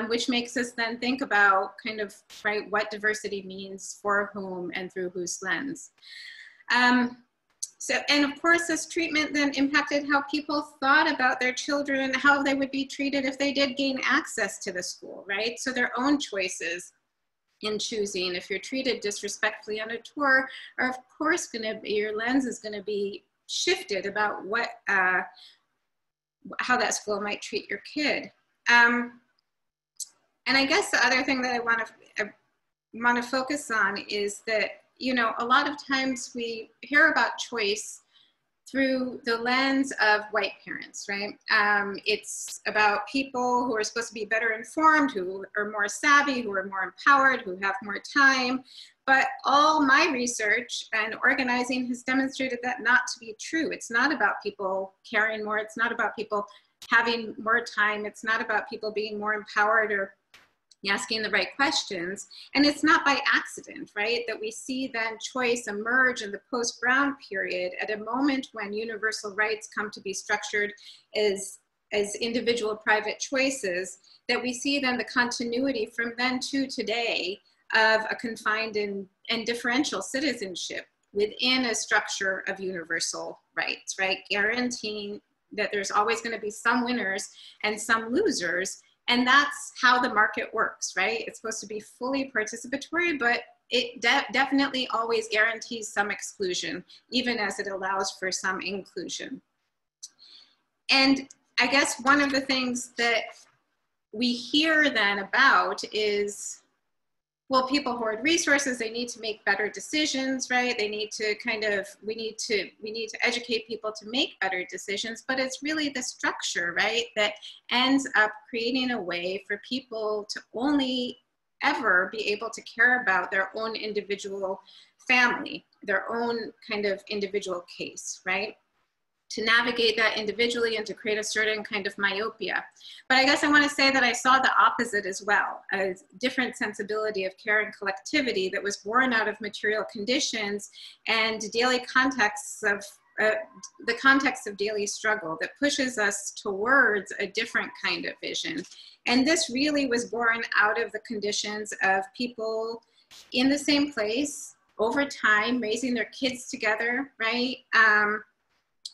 which makes us then think about kind of, right, what diversity means for whom and through whose lens. And of course, this treatment then impacted how people thought about their children, how they would be treated if they did gain access to the school, right? So their own choices in choosing. If you're treated disrespectfully on a tour, are of course your lens is gonna be shifted about what, how that school might treat your kid. And I guess the other thing that I want to focus on is that, you know, a lot of times we hear about choice through the lens of white parents, right? It's about people who are supposed to be better informed, who are more savvy, who are more empowered, who have more time. But all my research and organizing has demonstrated that not to be true. It's not about people caring more. It's not about people having more time. It's not about people being more empowered or asking the right questions. And it's not by accident, right, that we see then choice emerge in the post-Brown period at a moment when universal rights come to be structured as individual private choices, that we see then the continuity from then to today of a confined and differential citizenship within a structure of universal rights, right? Guaranteeing that there's always going to be some winners and some losers. And that's how the market works, right? It's supposed to be fully participatory, but it definitely always guarantees some exclusion, even as it allows for some inclusion. And I guess one of the things that we hear then about is, well, people hoard resources, they need to make better decisions, right? They need to we need to educate people to make better decisions, but it's really the structure, right, that ends up creating a way for people to only ever be able to care about their own individual family, their own kind of individual case, right? To navigate that individually and to create a certain kind of myopia. But I guess I want to say that I saw the opposite as well, a different sensibility of care and collectivity that was born out of material conditions and daily contexts of the context of daily struggle that pushes us towards a different kind of vision. And this really was born out of the conditions of people in the same place over time, raising their kids together, right?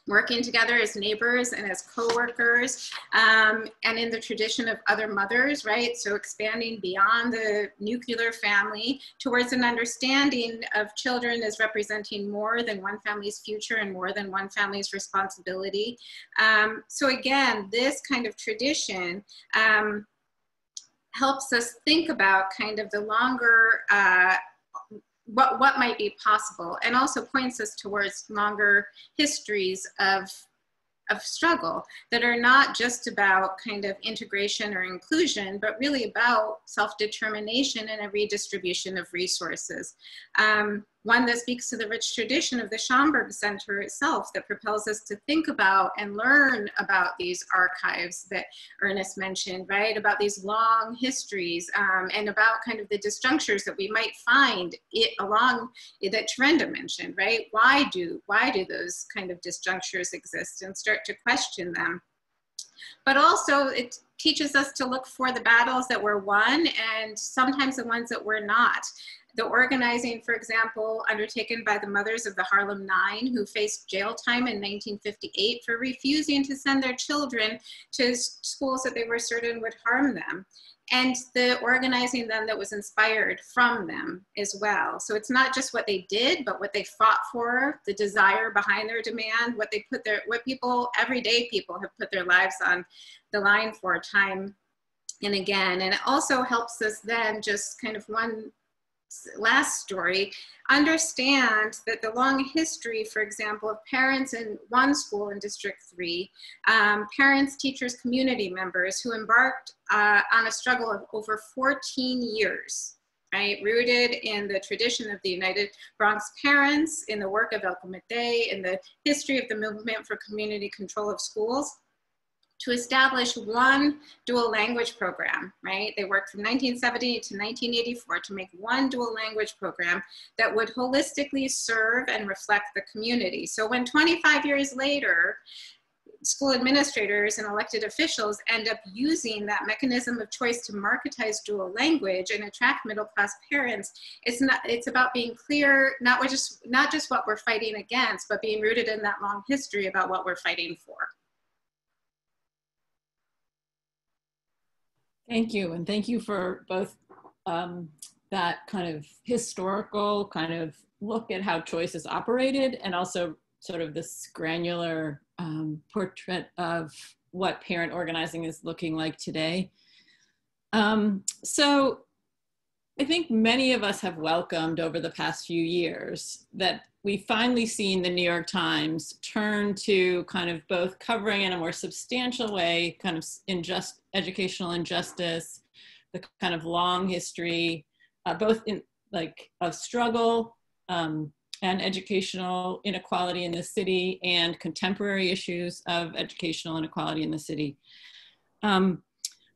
Working together as neighbors and as co-workers, and in the tradition of other mothers, right? So expanding beyond the nuclear family towards an understanding of children as representing more than one family's future and more than one family's responsibility. So again, this kind of tradition helps us think about kind of the longer, what might be possible, and also points us towards longer histories of struggle that are not just about kind of integration or inclusion, but really about self-determination and a redistribution of resources. One that speaks to the rich tradition of the Schomburg Center itself that propels us to think about and learn about these archives that Ernest mentioned, right? About these long histories and about kind of the disjunctures that we might find along that Terrenda mentioned, right? Why do those kind of disjunctures exist, and start to question them. But also it teaches us to look for the battles that were won and sometimes the ones that were not. The organizing, for example, undertaken by the mothers of the Harlem Nine, who faced jail time in 1958 for refusing to send their children to schools that they were certain would harm them. And the organizing then that was inspired from them as well. So it's not just what they did, but what they fought for, the desire behind their demand, what people, everyday people have put their lives on the line for time and again. And it also helps us then just kind of one last story, understand that the long history, for example, of parents in one school in District 3, parents, teachers, community members who embarked on a struggle of over 14 years, right? Rooted in the tradition of the United Bronx Parents, in the work of El Comité, in the history of the movement for community control of schools, to establish one dual language program, right? They worked from 1970 to 1984 to make one dual language program that would holistically serve and reflect the community. So when 25 years later, school administrators and elected officials end up using that mechanism of choice to marketize dual language and attract middle-class parents, it's about being clear, not just what we're fighting against, but being rooted in that long history about what we're fighting for. Thank you, and thank you for both that kind of historical kind of look at how choice is operated, and also sort of this granular portrait of what parent organizing is looking like today. So I think many of us have welcomed over the past few years that we've finally seen the New York Times turn to kind of both covering in a more substantial way kind of educational injustice, the kind of long history, both in of struggle and educational inequality in the city, and contemporary issues of educational inequality in the city.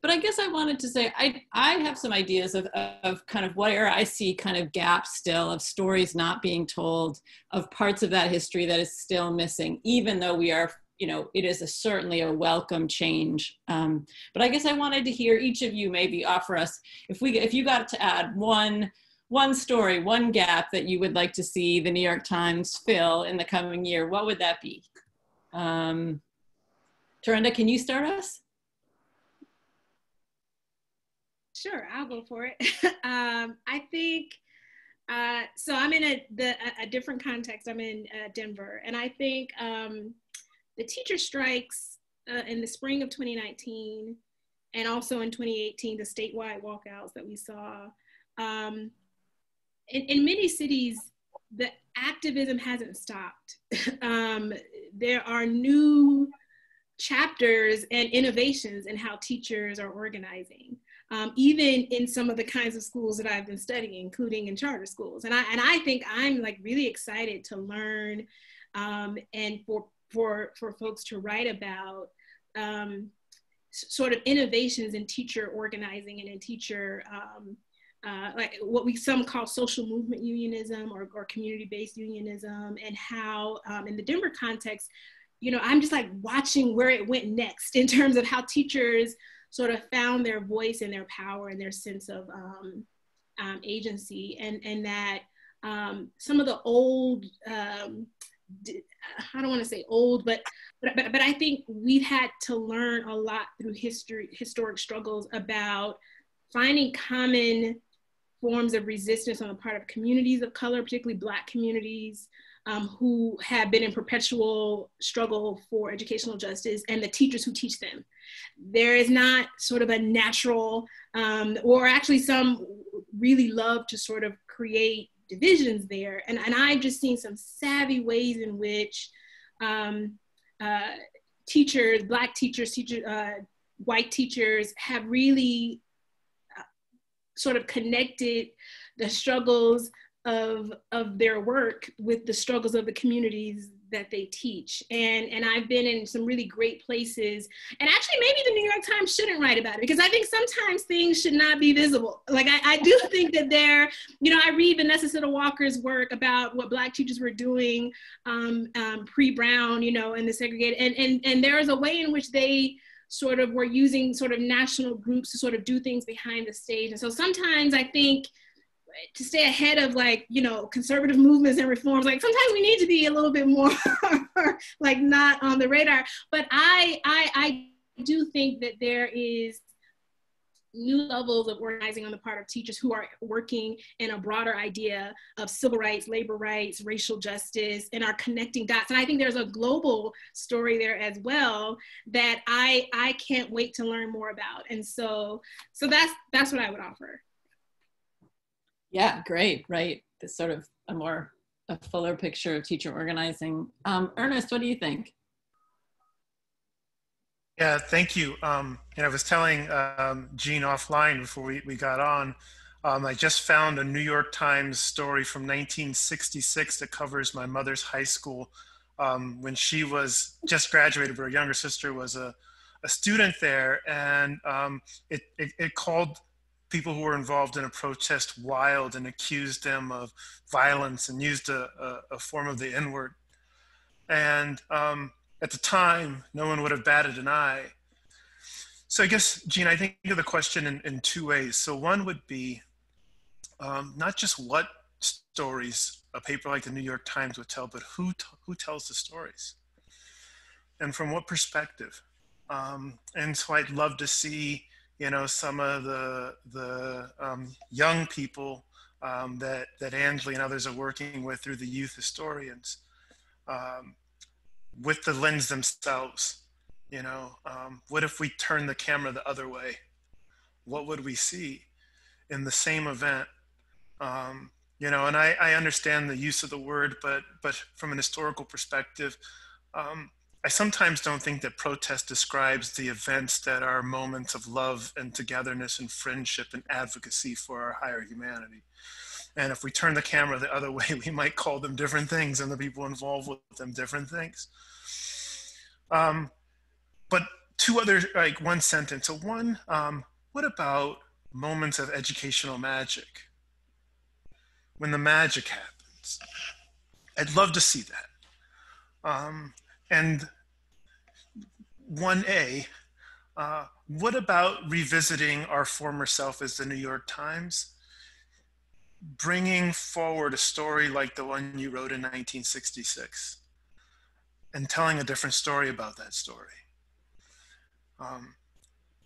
But I guess I wanted to say, I have some ideas of kind of where I see kind of gaps still, of stories not being told, of parts of that history that is still missing, even though we are, it is certainly a welcome change. But I guess I wanted to hear each of you maybe offer us, if you got to add one story, one gap that you would like to see the New York Times fill in the coming year, what would that be? Terrenda, can you start us? Sure, I'll go for it. I think, so I'm in a different context. I'm in Denver, and I think the teacher strikes in the spring of 2019 and also in 2018, the statewide walkouts that we saw. In many cities, the activism hasn't stopped. There are new chapters and innovations in how teachers are organizing, even in some of the kinds of schools that I've been studying, including in charter schools. And I think I'm like really excited to learn and for folks to write about sort of innovations in teacher organizing and in teacher, like what some call social movement unionism or community-based unionism, and how in the Denver context, you know, I'm just like watching where it went next in terms of how teachers sort of found their voice and their power and their sense of agency, and that some of the old, I don't want to say old, but I think we've had to learn a lot through historic struggles about finding common forms of resistance on the part of communities of color, particularly Black communities, who have been in perpetual struggle for educational justice, and the teachers who teach them. There is not sort of a natural, or actually some really love to sort of create divisions there. And I've just seen some savvy ways in which teachers, Black teachers, white teachers have really sort of connected the struggles of their work with the struggles of the communities that they teach. And I've been in some really great places. And actually maybe the New York Times shouldn't write about it, because I think sometimes things should not be visible. Like I do think that you know, I read Vanessa Siddle Walker's work about what Black teachers were doing pre-Brown, you know, and the segregated, and there is a way in which they sort of were using sort of national groups to sort of do things behind the stage. And so sometimes I think to stay ahead of, like, you know, conservative movements and reforms, like sometimes we need to be a little bit more like not on the radar. But I do think that there is new levels of organizing on the part of teachers who are working in a broader idea of civil rights, labor rights, racial justice, and are connecting dots. And I think there's a global story there as well that I can't wait to learn more about. And so that's what I would offer. Yeah, great, right. This sort of a fuller picture of teacher organizing. Ernest, what do you think? Yeah, thank you. I was telling Jean offline before we got on, I just found a New York Times story from 1966 that covers my mother's high school when she was just graduated, but her younger sister was a student there, and it called people who were involved in a protest wild and accused them of violence and used a form of the N-word. And at the time, no one would have batted an eye. So I guess, Jean, I think of the question in two ways. So one would be not just what stories a paper like the New York Times would tell, but who tells the stories and from what perspective. And so I'd love to see, you know, some of the young people that Ansley and others are working with through the youth historians, with the lens themselves. You know, what if we turn the camera the other way? What would we see in the same event? You know, and I understand the use of the word, but from an historical perspective, I sometimes don't think that protest describes the events that are moments of love and togetherness and friendship and advocacy for our higher humanity. And if we turn the camera the other way, we might call them different things and the people involved with them different things. But two other, like one sentence. So one, what about moments of educational magic? When the magic happens, I'd love to see that. And 1A, what about revisiting our former self as the New York Times? Bringing forward a story like the one you wrote in 1966 and telling a different story about that story.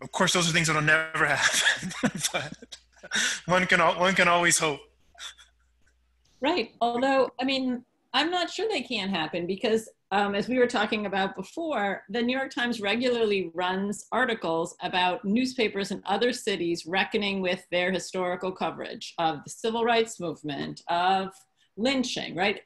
Of course, those are things that'll never happen, but one can always hope. Right. Although, I mean, I'm not sure they can't happen because as we were talking about before, the New York Times regularly runs articles about newspapers in other cities reckoning with their historical coverage of the civil rights movement, of lynching, right?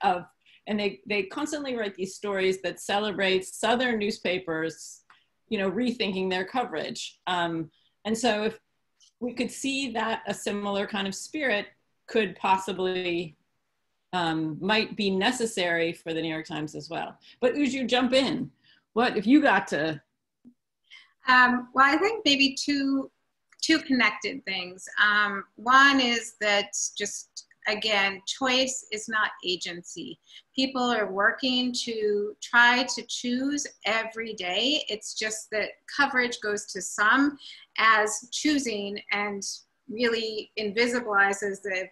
And they constantly write these stories that celebrate Southern newspapers, you know, rethinking their coverage. And so if we could see that a similar kind of spirit could possibly might be necessary for the New York Times as well. But Ujju, jump in. What if you got to? Well, I think maybe two connected things. One is that just, again, choice is not agency. People are working to try to choose every day. It's just that coverage goes to some as choosing and really invisibilizes the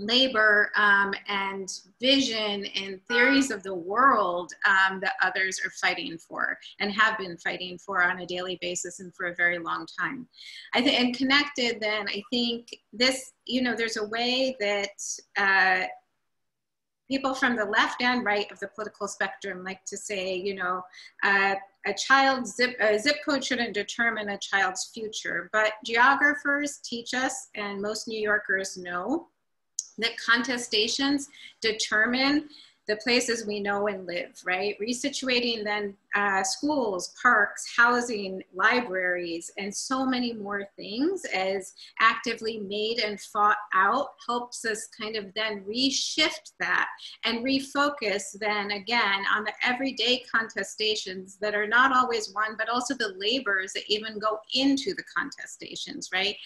labor and vision and theories of the world that others are fighting for and have been fighting for on a daily basis and for a very long time. And connected then, I think this, you know, there's a way that people from the left and right of the political spectrum like to say, you know, a zip code shouldn't determine a child's future, but geographers teach us, and most New Yorkers know, that contestations determine the places we know and live, right? Resituating then schools, parks, housing, libraries, and so many more things as actively made and fought out helps us kind of then reshift that and refocus then again on the everyday contestations that are not always won, but also the labors that even go into the contestations, right?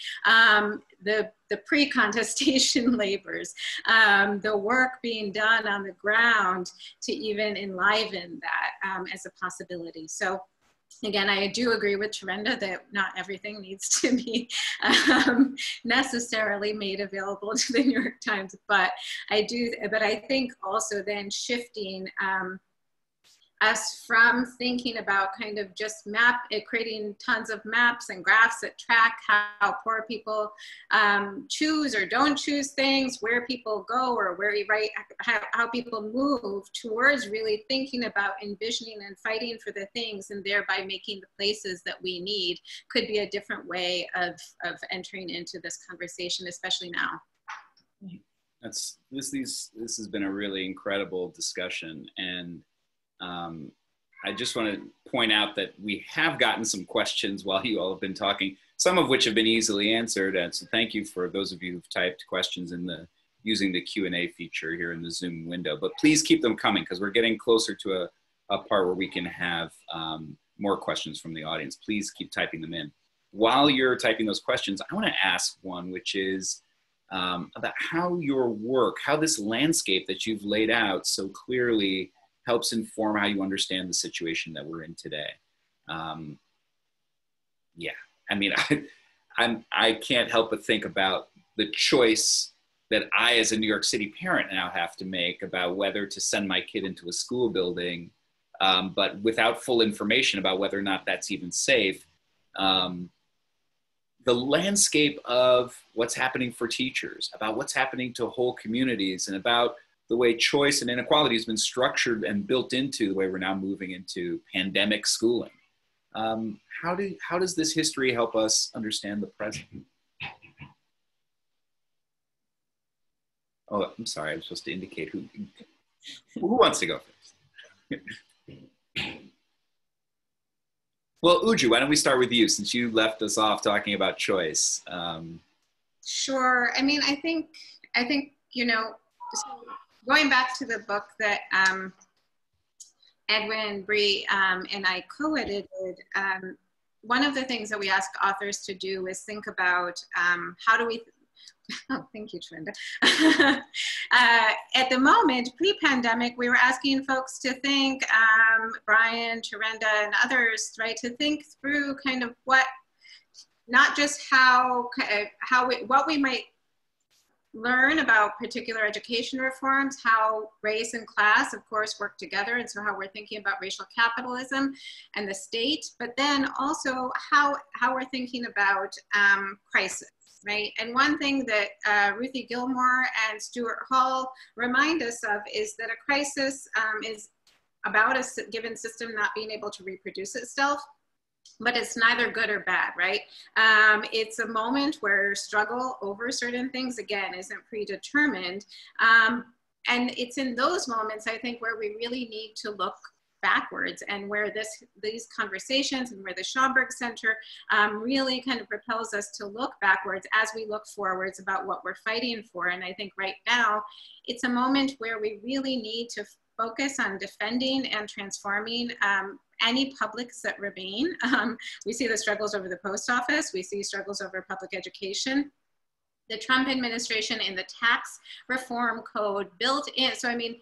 The pre-contestation labors, the work being done on the ground to even enliven that as a possibility. So again, I do agree with Terrenda that not everything needs to be necessarily made available to the New York Times, but I think also then shifting us from thinking about kind of just creating tons of maps and graphs that track how poor people choose or don't choose things, where people go or where we write, how people move towards really thinking about envisioning and fighting for the things and thereby making the places that we need could be a different way of entering into this conversation, especially now. This has been a really incredible discussion, and I just want to point out that we have gotten some questions while you all have been talking, some of which have been easily answered. And so thank you for those of you who've typed questions using the Q&A feature here in the Zoom window. But please keep them coming because we're getting closer to a part where we can have more questions from the audience. Please keep typing them in. While you're typing those questions, I want to ask one, which is about how your work, how this landscape that you've laid out so clearly helps inform how you understand the situation that we're in today. Yeah, I mean, I can't help but think about the choice that I, as a New York City parent, now have to make about whether to send my kid into a school building, but without full information about whether or not that's even safe. The landscape of what's happening for teachers, about what's happening to whole communities, and about the way choice and inequality has been structured and built into the way we're now moving into pandemic schooling. How does this history help us understand the present? Oh, I'm sorry, I was supposed to indicate who wants to go first? Well, Ujju, why don't we start with you, since you left us off talking about choice. Sure. I mean, I think, you know, so going back to the book that Edwin Bree and I co-edited, one of the things that we ask authors to do is think about how do we, oh, thank you, Terrenda. At the moment, pre-pandemic, we were asking folks to think, Brian, Terrenda, and others, right, to think through kind of what, not just what we might learn about particular education reforms, how race and class, of course, work together, and so how we're thinking about racial capitalism and the state, but then also how we're thinking about crisis. Right? And one thing that Ruthie Gilmore and Stuart Hall remind us of is that a crisis is about a given system not being able to reproduce itself, but it's neither good or bad, right? It's a moment where struggle over certain things, again, isn't predetermined. And it's in those moments, I think, where we really need to look backwards, and where these conversations and where the Schomburg Center really kind of propels us to look backwards as we look forwards about what we're fighting for. And I think right now, it's a moment where we really need to focus on defending and transforming any publics that remain. We see the struggles over the post office, we see struggles over public education. The Trump administration in the tax reform code built in, so I mean,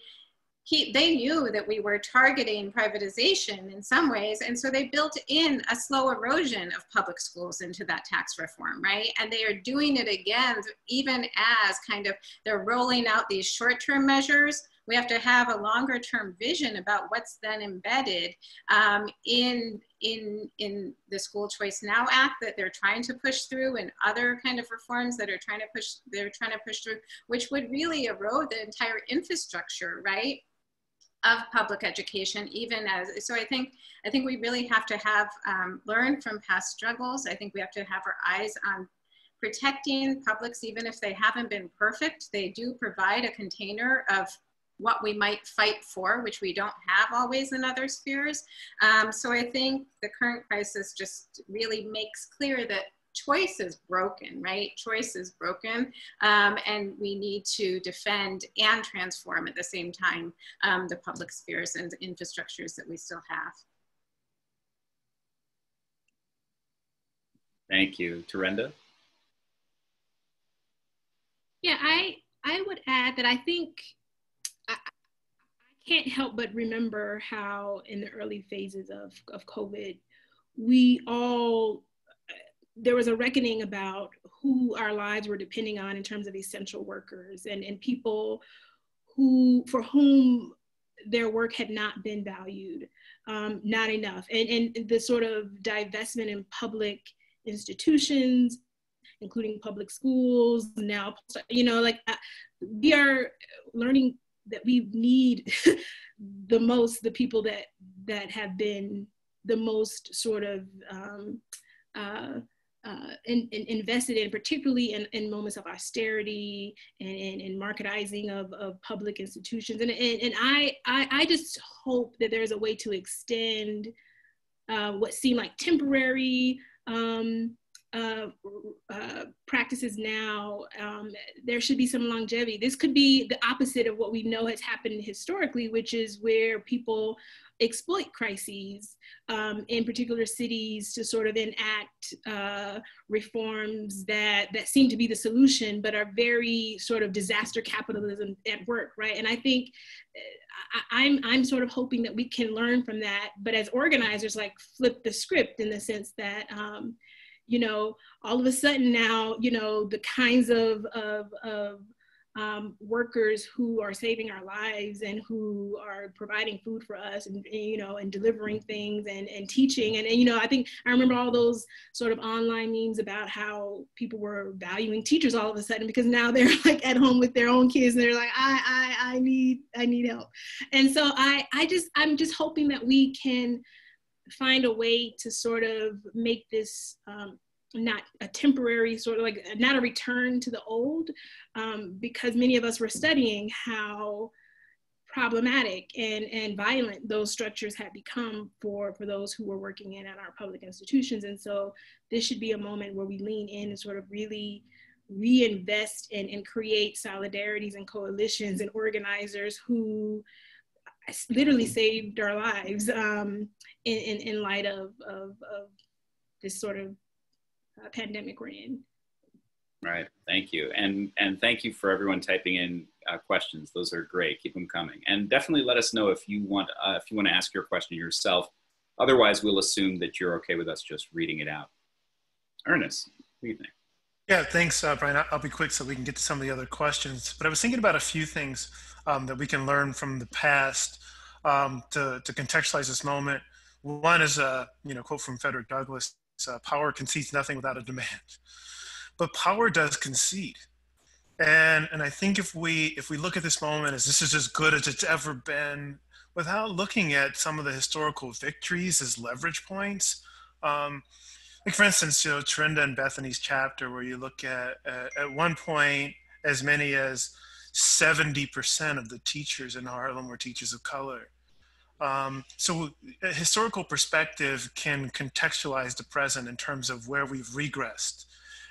they knew that we were targeting privatization in some ways, and so they built in a slow erosion of public schools into that tax reform, right? And they are doing it again, even as kind of they're rolling out these short-term measures. We have to have a longer-term vision about what's then embedded in the School Choice Now Act that they're trying to push through, and other kind of reforms that they're trying to push through, which would really erode the entire infrastructure, right, of public education, even as, so I think we really have to have learned from past struggles. I think we have to have our eyes on protecting publics, even if they haven't been perfect. They do provide a container of what we might fight for, which we don't have always in other spheres. So I think the current crisis just really makes clear that choice is broken, right? Choice is broken, and we need to defend and transform at the same time the public spheres and infrastructures that we still have. Thank you. Terrenda? Yeah, I would add that I think I can't help but remember how in the early phases of COVID, there was a reckoning about who our lives were depending on in terms of essential workers and people for whom their work had not been valued, not enough. And the sort of divestment in public institutions, including public schools now, we are learning that we need the people that have been the most sort of invested in, particularly in moments of austerity and marketizing of public institutions. And I just hope that there's a way to extend what seem like temporary practices now. There should be some longevity. This could be the opposite of what we know has happened historically, which is where people exploit crises in particular cities to sort of enact reforms that seem to be the solution, but are very sort of disaster capitalism at work, right? And I think I'm sort of hoping that we can learn from that, but as organizers, like flip the script in the sense that, all of a sudden now, the kinds of workers who are saving our lives and who are providing food for us and delivering things and teaching. And I think I remember all those sort of online memes about how people were valuing teachers all of a sudden because now they're like at home with their own kids and they're like, I need help. And so I'm just hoping that we can find a way to sort of make this not a temporary sort of like, not a return to the old, because many of us were studying how problematic and violent those structures had become for those who were working in at our public institutions. And so this should be a moment where we lean in and sort of really reinvest and create solidarities and coalitions and organizers who literally saved our lives in light of this sort of pandemic we're in. Right, thank you. And thank you for everyone typing in questions. Those are great, keep them coming. And definitely let us know if you want to ask your question yourself. Otherwise, we'll assume that you're okay with us just reading it out. Ernest, what do you think? Yeah, thanks, Brian. I'll be quick so we can get to some of the other questions. But I was thinking about a few things that we can learn from the past to contextualize this moment. One is a quote from Frederick Douglass: "Power concedes nothing without a demand." But power does concede, and I think if we look at this moment as this is as good as it's ever been, without looking at some of the historical victories as leverage points. Like for instance, Terrenda and Bethany's chapter, where you look at one point, as many as 70% of the teachers in Harlem were teachers of color. So a historical perspective can contextualize the present in terms of where we've regressed.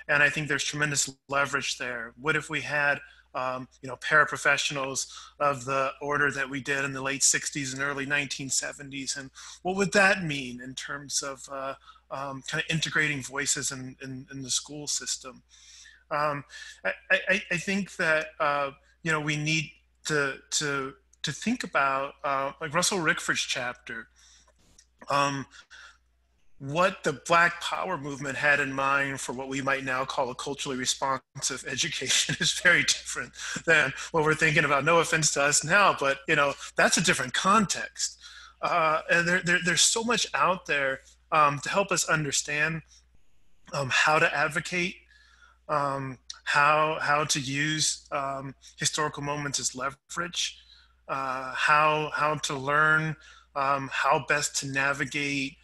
And I think there's tremendous leverage there. What if we had paraprofessionals of the order that we did in the late 60s and early 1970s? And what would that mean in terms of kind of integrating voices in the school system? I think that we need to think about like Russell Rickford's chapter. What the Black Power movement had in mind for what we might now call a culturally responsive education is very different than what we're thinking about. No offense to us now, but that's a different context. And there's so much out there to help us understand how to advocate, how to use historical moments as leverage, how to learn how best to navigate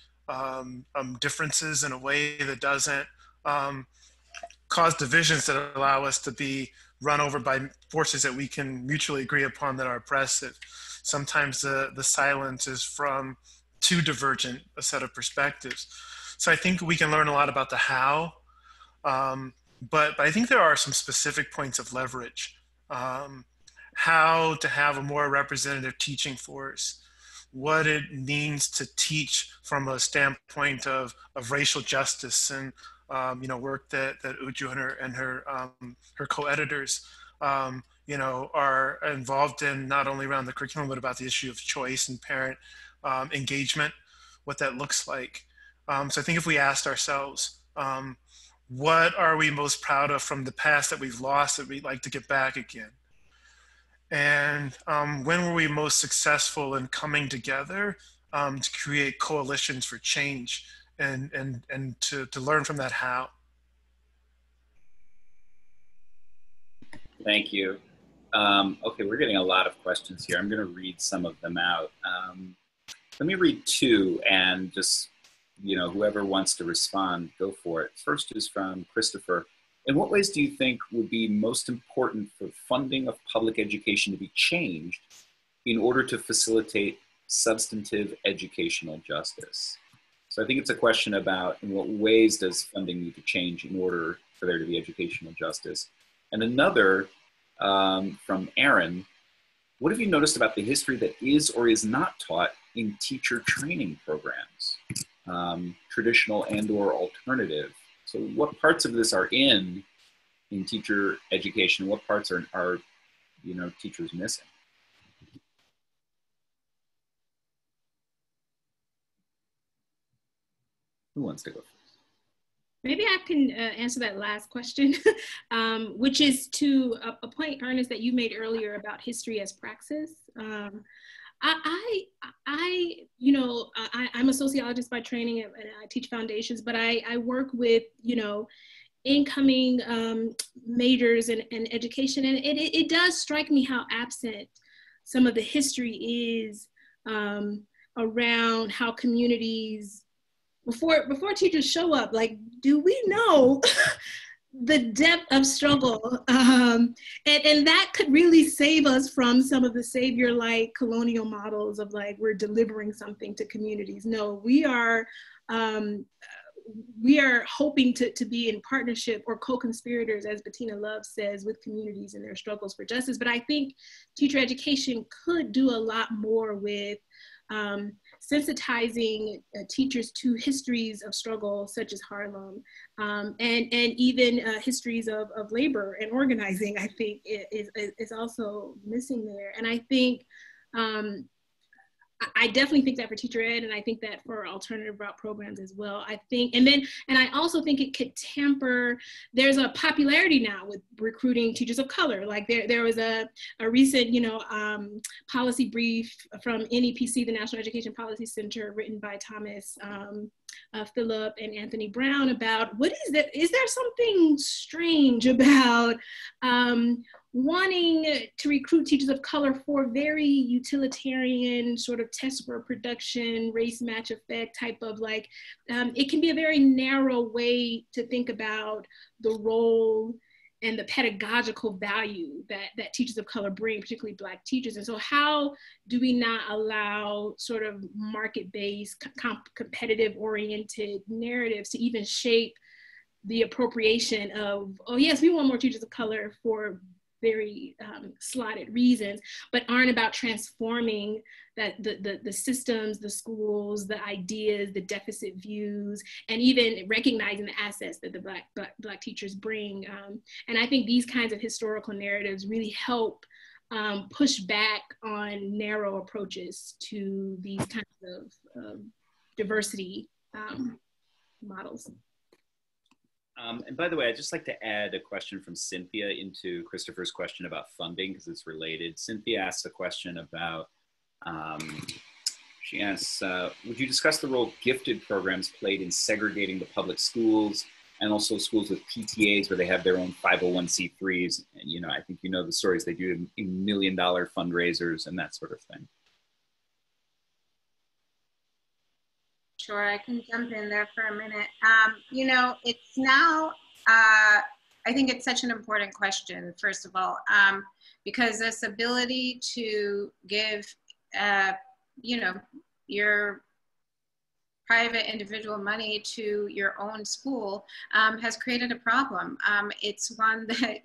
differences in a way that doesn't cause divisions that allow us to be run over by forces that we can mutually agree upon that are oppressive. Sometimes the silence is from too divergent a set of perspectives. So I think we can learn a lot about the how, but I think there are some specific points of leverage. How to have a more representative teaching force, what it means to teach from a standpoint of racial justice and work that Ujju and her co-editors are involved in, not only around the curriculum but about the issue of choice and parent engagement, what that looks like. So I think if we asked ourselves, what are we most proud of from the past that we've lost that we'd like to get back again? And when were we most successful in coming together to create coalitions for change and to learn from that how? Thank you. Okay, we're getting a lot of questions here. I'm going to read some of them out. Let me read two, and just, whoever wants to respond, go for it. First is from Christopher. In what ways do you think would be most important for funding of public education to be changed in order to facilitate substantive educational justice? So I think it's a question about in what ways does funding need to change in order for there to be educational justice. And another from Aaron, what have you noticed about the history that is or is not taught in teacher training programs, traditional and or alternative? So what parts of this are in teacher education? What parts are teachers missing? Who wants to go first? Maybe I can answer that last question, which is to a point, Ernest, that you made earlier about history as praxis. I'm a sociologist by training and I teach foundations, but I work with, incoming majors in education. And it does strike me how absent some of the history is around how communities, before teachers show up, like, do we know the depth of struggle? And that could really save us from some of the savior-like colonial models of like, we're delivering something to communities. No, we are hoping to be in partnership or co-conspirators, as Bettina Love says, with communities in their struggles for justice. But I think teacher education could do a lot more with sensitizing teachers to histories of struggle such as Harlem, and even histories of labor and organizing, I think is also missing there. And I think I definitely think that for teacher ed, and I think that for alternative route programs as well. I think, and I also think it could temper, there's a popularity now with recruiting teachers of color. Like there was a recent, policy brief from NEPC, the National Education Policy Center, written by Thomas Phillip and Anthony Brown about what is that? Is there something strange about wanting to recruit teachers of color for very utilitarian sort of test score production, race match effect type of like, it can be a very narrow way to think about the role and the pedagogical value that teachers of color bring, particularly Black teachers. And so how do we not allow sort of market-based, competitive-oriented narratives to even shape the appropriation of, oh yes, we want more teachers of color for very slotted reasons, but aren't about transforming that the systems, the schools, the ideas, the deficit views, and even recognizing the assets that the Black teachers bring. And I think these kinds of historical narratives really help push back on narrow approaches to these kinds of diversity models. And by the way, I'd just like to add a question from Cynthia into Christopher's question about funding, because it's related. Cynthia asked a question about, she asks, would you discuss the role gifted programs played in segregating the public schools and also schools with PTAs where they have their own 501c3s? And, I think you know the stories, they do $1 million fundraisers and that sort of thing. Sure, I can jump in there for a minute. It's now, I think it's such an important question, first of all, because this ability to give, your private individual money to your own school has created a problem. It's one that,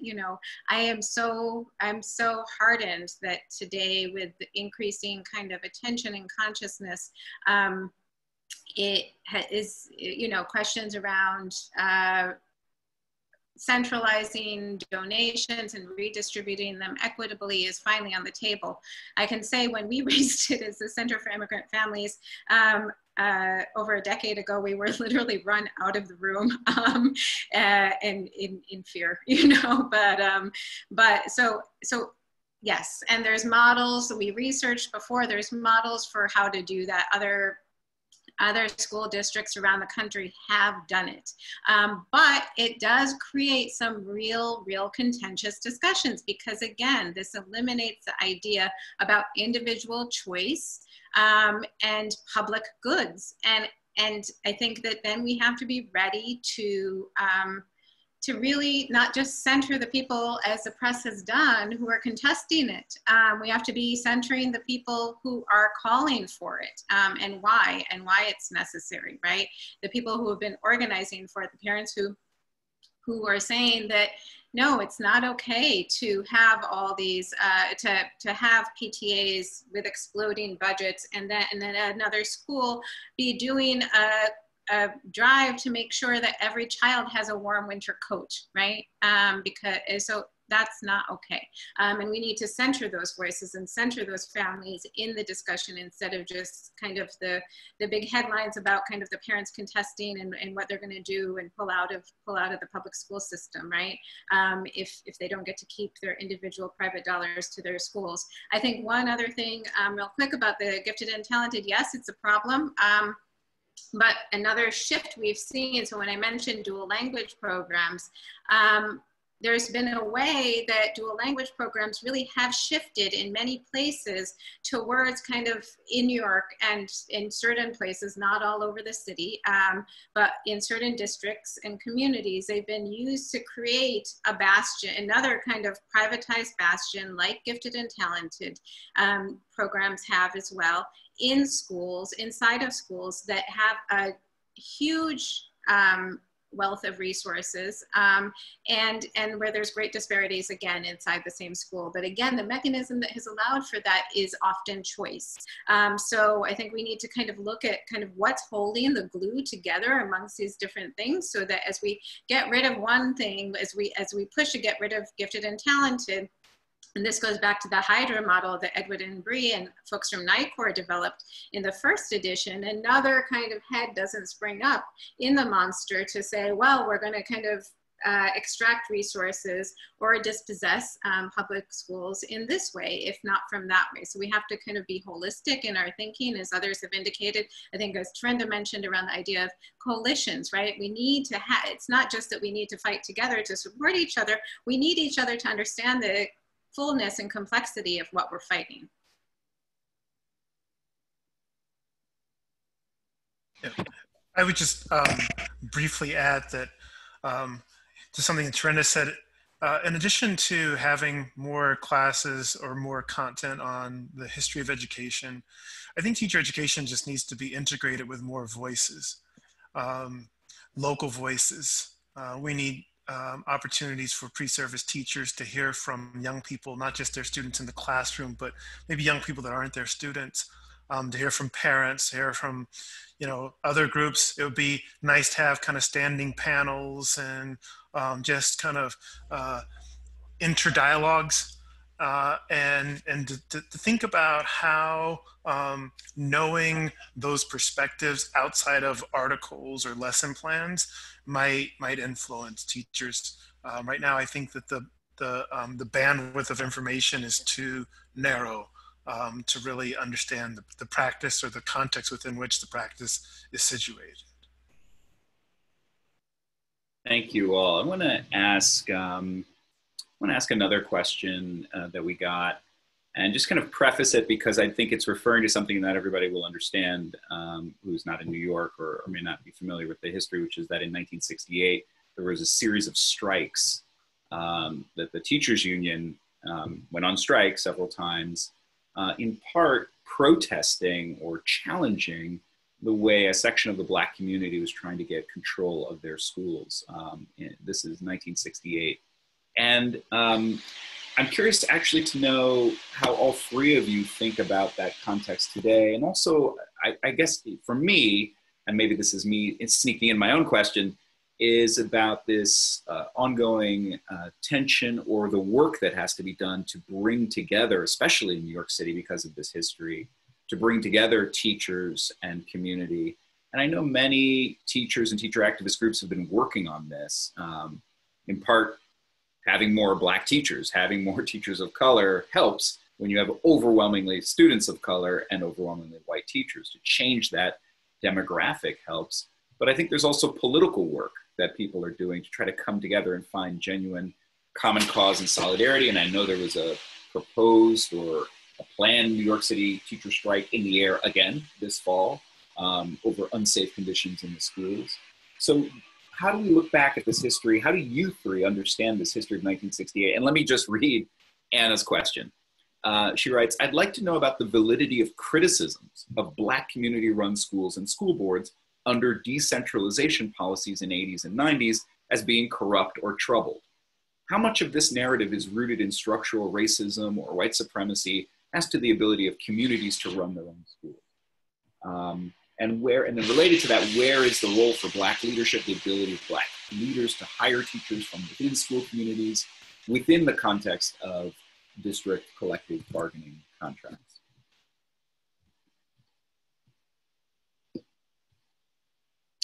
I'm so heartened that today with the increasing kind of attention and consciousness, it is, questions around centralizing donations and redistributing them equitably is finally on the table. I can say when we raised it as the Center for Immigrant Families over a decade ago, we were literally run out of the room and in fear, but so yes, and there's models we researched before, there's models for how to do that. Other school districts around the country have done it. But it does create some real contentious discussions because again, this eliminates the idea about individual choice and public goods. And I think that then we have to be ready to really not just center the people, as the press has done, who are contesting it. We have to be centering the people who are calling for it and why it's necessary, right? The people who have been organizing for it, the parents who are saying that, no, it's not okay to have all these, to have PTAs with exploding budgets and then another school be doing a drive to make sure that every child has a warm winter coat, right? So that's not okay. And we need to center those voices and center those families in the discussion instead of just kind of the big headlines about kind of the parents contesting and what they're going to do and pull out of the public school system, right? If they don't get to keep their individual private dollars to their schools. I think one other thing real quick about the gifted and talented, yes, it's a problem. But another shift we've seen, so when I mentioned dual language programs, there's been a way that dual language programs really have shifted in many places towards kind of in New York and in certain places, not all over the city, but in certain districts and communities, they've been used to create a bastion, another kind of privatized bastion like gifted and talented programs have as well, in schools, inside of schools that have a huge wealth of resources and where there's great disparities again inside the same school. But again, the mechanism that has allowed for that is often choice. So I think we need to kind of look at kind of what's holding the glue together amongst these different things so that as we get rid of one thing, as we push to get rid of gifted and talented, And this goes back to the Hydra model that Edward and Bree and folks from NICOR developed in the first edition. Another kind of head doesn't spring up in the monster to say, well, we're going to kind of extract resources or dispossess public schools in this way, if not from that way. So we have to kind of be holistic in our thinking, as others have indicated. I think as Terrenda mentioned around the idea of coalitions, right? We need to have, it's not just that we need to fight together to support each other. We need each other to understand the fullness and complexity of what we're fighting. Yeah. I would just briefly add that to something that Terrenda said, in addition to having more classes or more content on the history of education, I think teacher education just needs to be integrated with more voices, local voices. We need opportunities for pre-service teachers to hear from young people, not just their students in the classroom, but maybe young people that aren't their students, to hear from parents, to hear from, you know, other groups. It would be nice to have kind of standing panels and just kind of inter-dialogues and to think about how knowing those perspectives outside of articles or lesson plans might influence teachers. Right now, I think that the bandwidth of information is too narrow to really understand the practice or the context within which the practice is situated. Thank you all. I want to ask another question that we got, and just kind of preface it because I think it's referring to something that everybody will understand who's not in New York or may not be familiar with the history, which is that in 1968, there was a series of strikes that the teachers union went on strike several times, in part protesting or challenging the way a section of the Black community was trying to get control of their schools. This is 1968. And I'm curious actually to know how all three of you think about that context today. And also, I guess for me, and maybe this is me sneaking in my own question, is about this ongoing tension or the work that has to be done to bring together, especially in New York City because of this history, to bring together teachers and community. And I know many teachers and teacher activist groups have been working on this, in part having more Black teachers, having more teachers of color helps when you have overwhelmingly students of color and overwhelmingly white teachers. To change that demographic helps. But I think there's also political work that people are doing to try to come together and find genuine common cause and solidarity. And I know there was a proposed or a planned New York City teacher strike in the air again this fall over unsafe conditions in the schools. So how do we look back at this history? How do you three understand this history of 1968? And let me just read Anna's question. She writes, I'd like to know about the validity of criticisms of Black community-run schools and school boards under decentralization policies in the 80s and 90s as being corrupt or troubled. How much of this narrative is rooted in structural racism or white supremacy as to the ability of communities to run their own schools? And then related to that, where is the role for Black leadership, the ability of Black leaders to hire teachers from within school communities within the context of district collective bargaining contracts?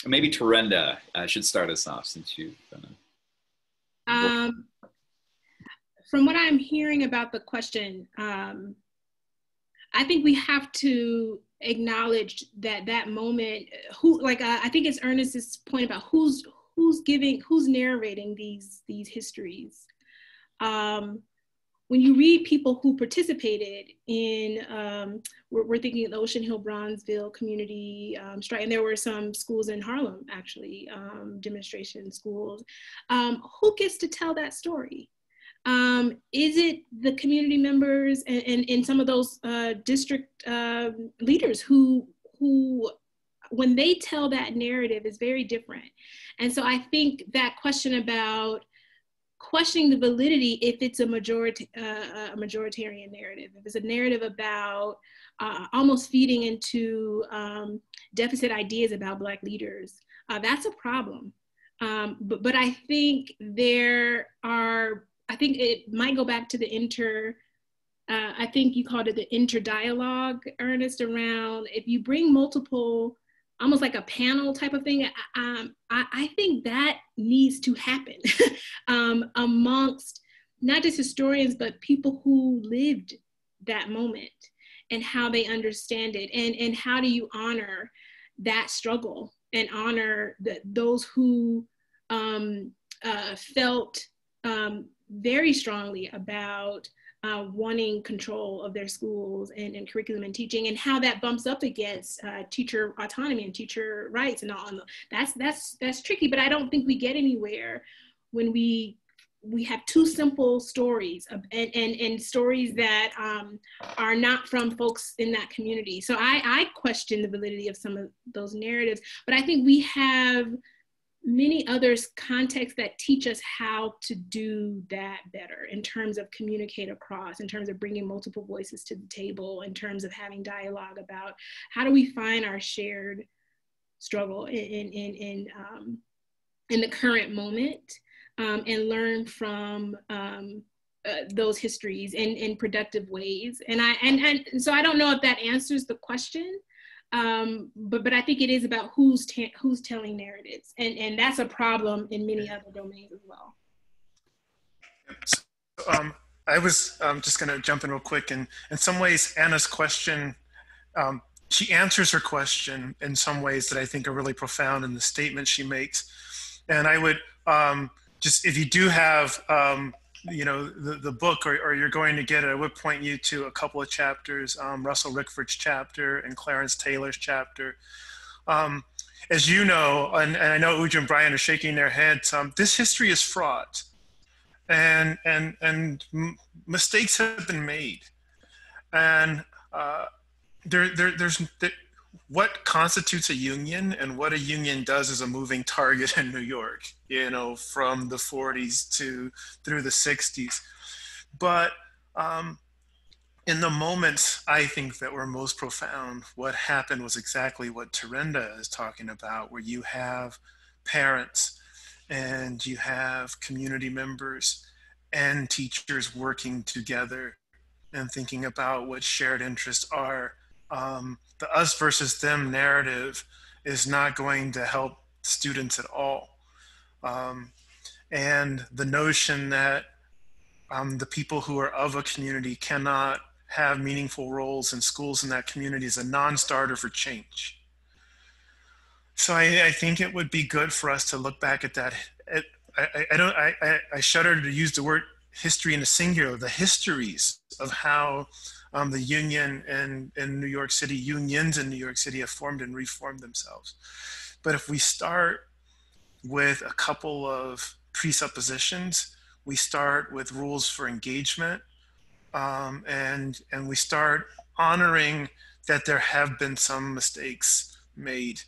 Maybe Terrenda should start us off since you've done it. From what I'm hearing about the question, I think we have to acknowledge that moment, I think it's Ernest's point about who's narrating these histories. When you read people who participated in, we're thinking of the Ocean Hill Bronzeville community strike, and there were some schools in Harlem, actually, demonstration schools. Who gets to tell that story? Is it the community members and some of those district leaders who, when they tell that narrative, is very different? And so I think that question about questioning the validity, if it's a majoritarian narrative, if it's a narrative about almost feeding into deficit ideas about Black leaders, that's a problem. But I think there are I think it might go back to the I think you called it the interdialogue, Ernest, around if you bring multiple, almost like a panel type of thing, I think that needs to happen amongst not just historians, but people who lived that moment and how they understand it, and how do you honor that struggle and honor those who felt very strongly about wanting control of their schools and curriculum and teaching, and how that bumps up against teacher autonomy and teacher rights and all. That's tricky, but I don't think we get anywhere when we have two simple stories and stories that are not from folks in that community. So I question the validity of some of those narratives, but I think we have many others contexts that teach us how to do that better in terms of communicate across, in terms of bringing multiple voices to the table, in terms of having dialogue about how do we find our shared struggle in the current moment, and learn from those histories in productive ways. And so I don't know if that answers the question. But I think it is about who's telling narratives, and that's a problem in many other domains as well. So, I was just going to jump in real quick, and in some ways, Anna's question, she answers her question in some ways that I think are really profound in the statement she makes. And I would just, if you do have the book, or you're going to get it, I would point you to a couple of chapters, Russell Rickford's chapter and Clarence Taylor's chapter. As you know, and I know Ujju and Brian are shaking their heads, this history is fraught, and mistakes have been made, and there's what constitutes a union and what a union does is a moving target in New York, from the 40s through the 60s. But in the moments I think that were most profound, what happened was exactly what Terrenda is talking about, where you have parents and you have community members and teachers working together and thinking about what shared interests are. The us versus them narrative is not going to help students at all. And the notion that the people who are of a community cannot have meaningful roles in schools in that community is a non-starter for change. So I think it would be good for us to look back at that. I shudder to use the word history in the singular, the histories of how the union in New York City, unions in New York City have formed and reformed themselves. But if we start with a couple of presuppositions, we start with rules for engagement, and we start honoring that there have been some mistakes made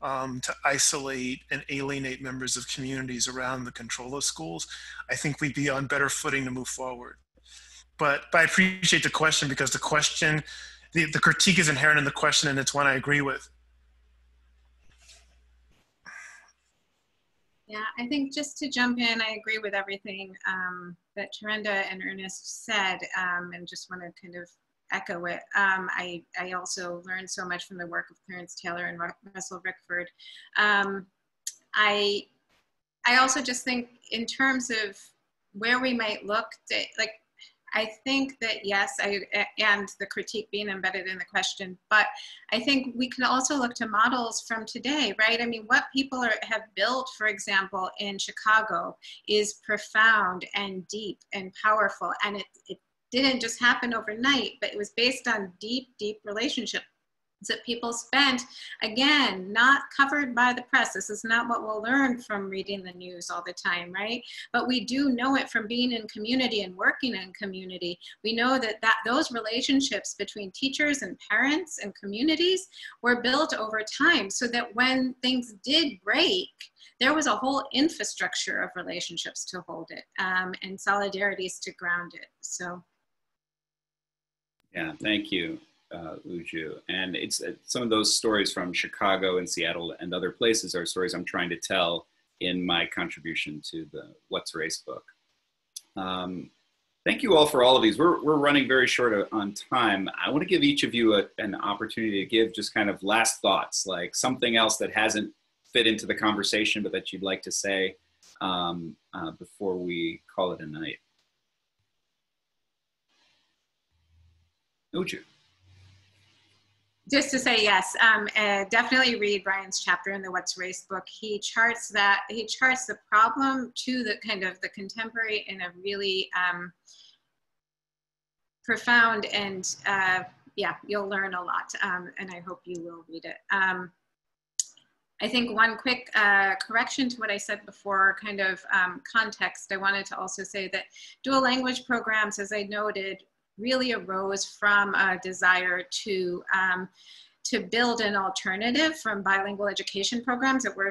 to isolate and alienate members of communities around the control of schools, I think we'd be on better footing to move forward. But I appreciate the question, because the question, the critique is inherent in the question, and it's one I agree with. Yeah, I think just to jump in, I agree with everything that Terrenda and Ernest said, and just want to kind of echo it. I also learned so much from the work of Clarence Taylor and Russell Rickford. I also just think in terms of where we might look, I think that yes, and the critique being embedded in the question, but I think we can also look to models from today, right? I mean, what people have built, for example, in Chicago is profound and deep and powerful. And it didn't just happen overnight, but it was based on deep, deep relationships that people spent, again, not covered by the press. This is not what we'll learn from reading the news all the time, right? But we do know it from being in community and working in community. We know that those relationships between teachers and parents and communities were built over time, so that when things did break, there was a whole infrastructure of relationships to hold it, and solidarities to ground it. So. Yeah, thank you. Ujju. And it's some of those stories from Chicago and Seattle and other places are stories I'm trying to tell in my contribution to the What's Race book. Thank you all for all of these. We're running very short on time. I want to give each of you an opportunity to give just kind of last thoughts, like something else that hasn't fit into the conversation, but that you'd like to say before we call it a night. Ujju. Just to say yes, definitely read Brian's chapter in the What's Race book. He charts the problem to the kind of the contemporary in a really profound and yeah, you'll learn a lot, and I hope you will read it. I think one quick correction to what I said before, kind of context, I wanted to also say that dual language programs, as I noted, really arose from a desire to build an alternative from bilingual education programs that were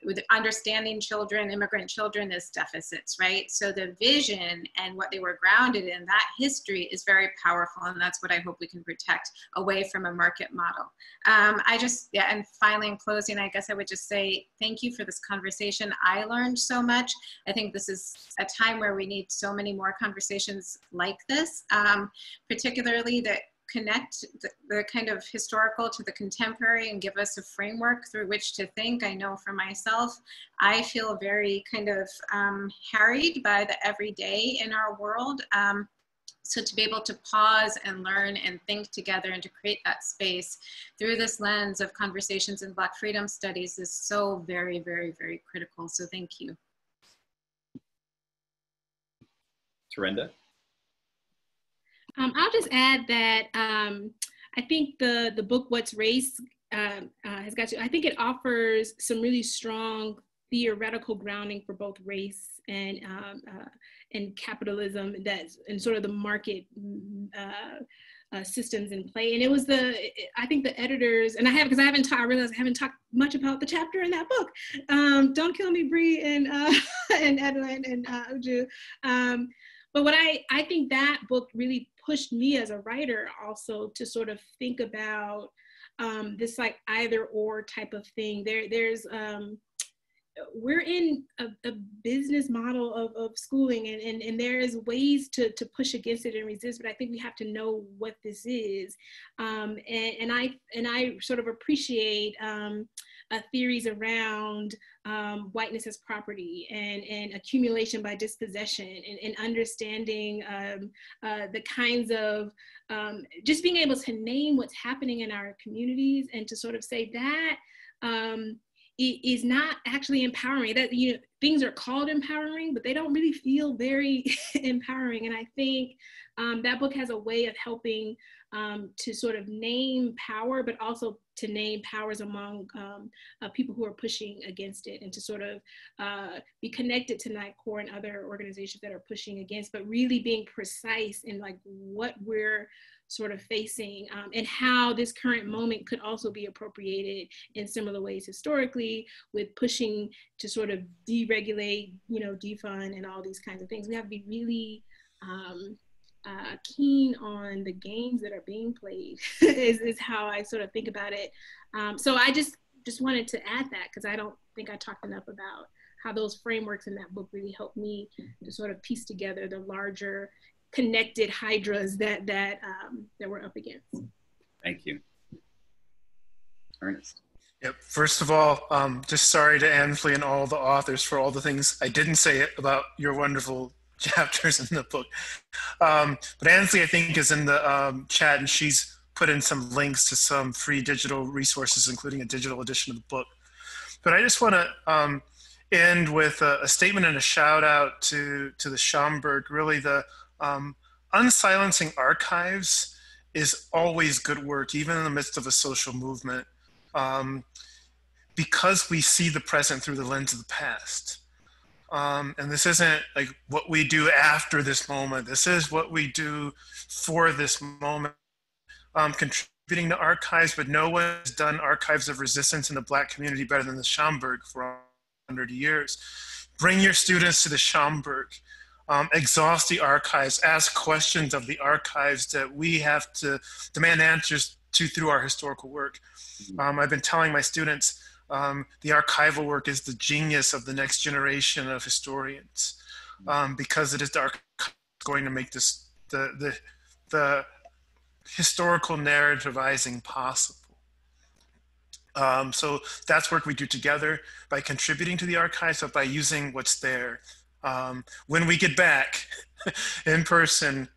with understanding children, immigrant children as deficits, right? So the vision and what they were grounded in, that history is very powerful, and that's what I hope we can protect away from a market model. Yeah, and finally in closing, I guess I would just say thank you for this conversation. I learned so much. I think this is a time where we need so many more conversations like this, particularly that connect the kind of historical to the contemporary and give us a framework through which to think. I know for myself, I feel very kind of harried by the everyday in our world. So to be able to pause and learn and think together and to create that space through this lens of conversations in Black freedom studies is so very, very, very critical. So thank you. Terrenda? I'll just add that I think the book What's Race has got I think it offers some really strong theoretical grounding for both race and capitalism, and sort of the market systems in play. And it was I think the editors, and I realized I haven't talked much about the chapter in that book. Don't kill me, Bree and Edelyn and Ujju. But what I think that book really pushed me as a writer also to sort of think about this like either or type of thing. We're in a business model of schooling, and there is ways to push against it and resist, but I think we have to know what this is. And I sort of appreciate theories around whiteness as property and accumulation by dispossession, and understanding the kinds of just being able to name what's happening in our communities, and to sort of say that is not actually empowering. That, you know, things are called empowering, but they don't really feel very empowering. And I think that book has a way of helping to sort of name power, but also to name powers among people who are pushing against it, and to sort of be connected to NICOR and other organizations that are pushing against, but really being precise in like what we're sort of facing, and how this current moment could also be appropriated in similar ways historically, with pushing to sort of deregulate, you know, defund and all these kinds of things. We have to be really keen on the games that are being played is how I sort of think about it. So I just wanted to add that, because I don't think I talked enough about how those frameworks in that book really helped me to sort of piece together the larger connected hydras that we're up against. Thank you. Ernest. Yep. First of all, just sorry to Ansley and all the authors for all the things I didn't say about your wonderful chapters in the book. But Ansley, I think, is in the chat, and she's put in some links to some free digital resources, including a digital edition of the book. But I just want to end with a statement and a shout out to the Schomburg. Really, the unsilencing archives is always good work, even in the midst of a social movement, because we see the present through the lens of the past. And this isn't like what we do after this moment. This is what we do for this moment. Contributing to archives, but no one has done archives of resistance in the Black community better than the Schomburg for 100 years. Bring your students to the Schomburg. Exhaust the archives, ask questions of the archives that we have to demand answers to through our historical work. I've been telling my students the archival work is the genius of the next generation of historians. because it is going to make this the historical narrativizing possible. So that's work we do together by contributing to the archives, but by using what's there. When we get back in person,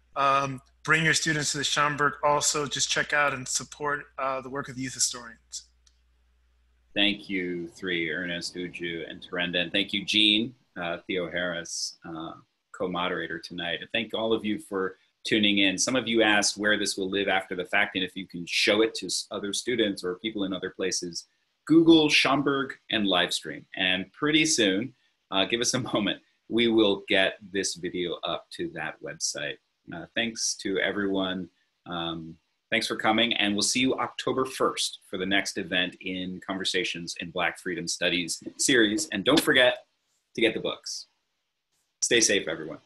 bring your students to the Schomburg. Also, just check out and support the work of the youth historians. Thank you, three, Ernest, Ujju, and Terrenda. And thank you, Jean, Theo Harris, co-moderator tonight. And thank all of you for tuning in. Some of you asked where this will live after the fact and if you can show it to other students or people in other places. Google Schomburg and live stream. And pretty soon, give us a moment, we will get this video up to that website. Thanks to everyone. Thanks for coming, and we'll see you October 1st for the next event in Conversations in Black Freedom Studies series. And don't forget to get the books. Stay safe, everyone.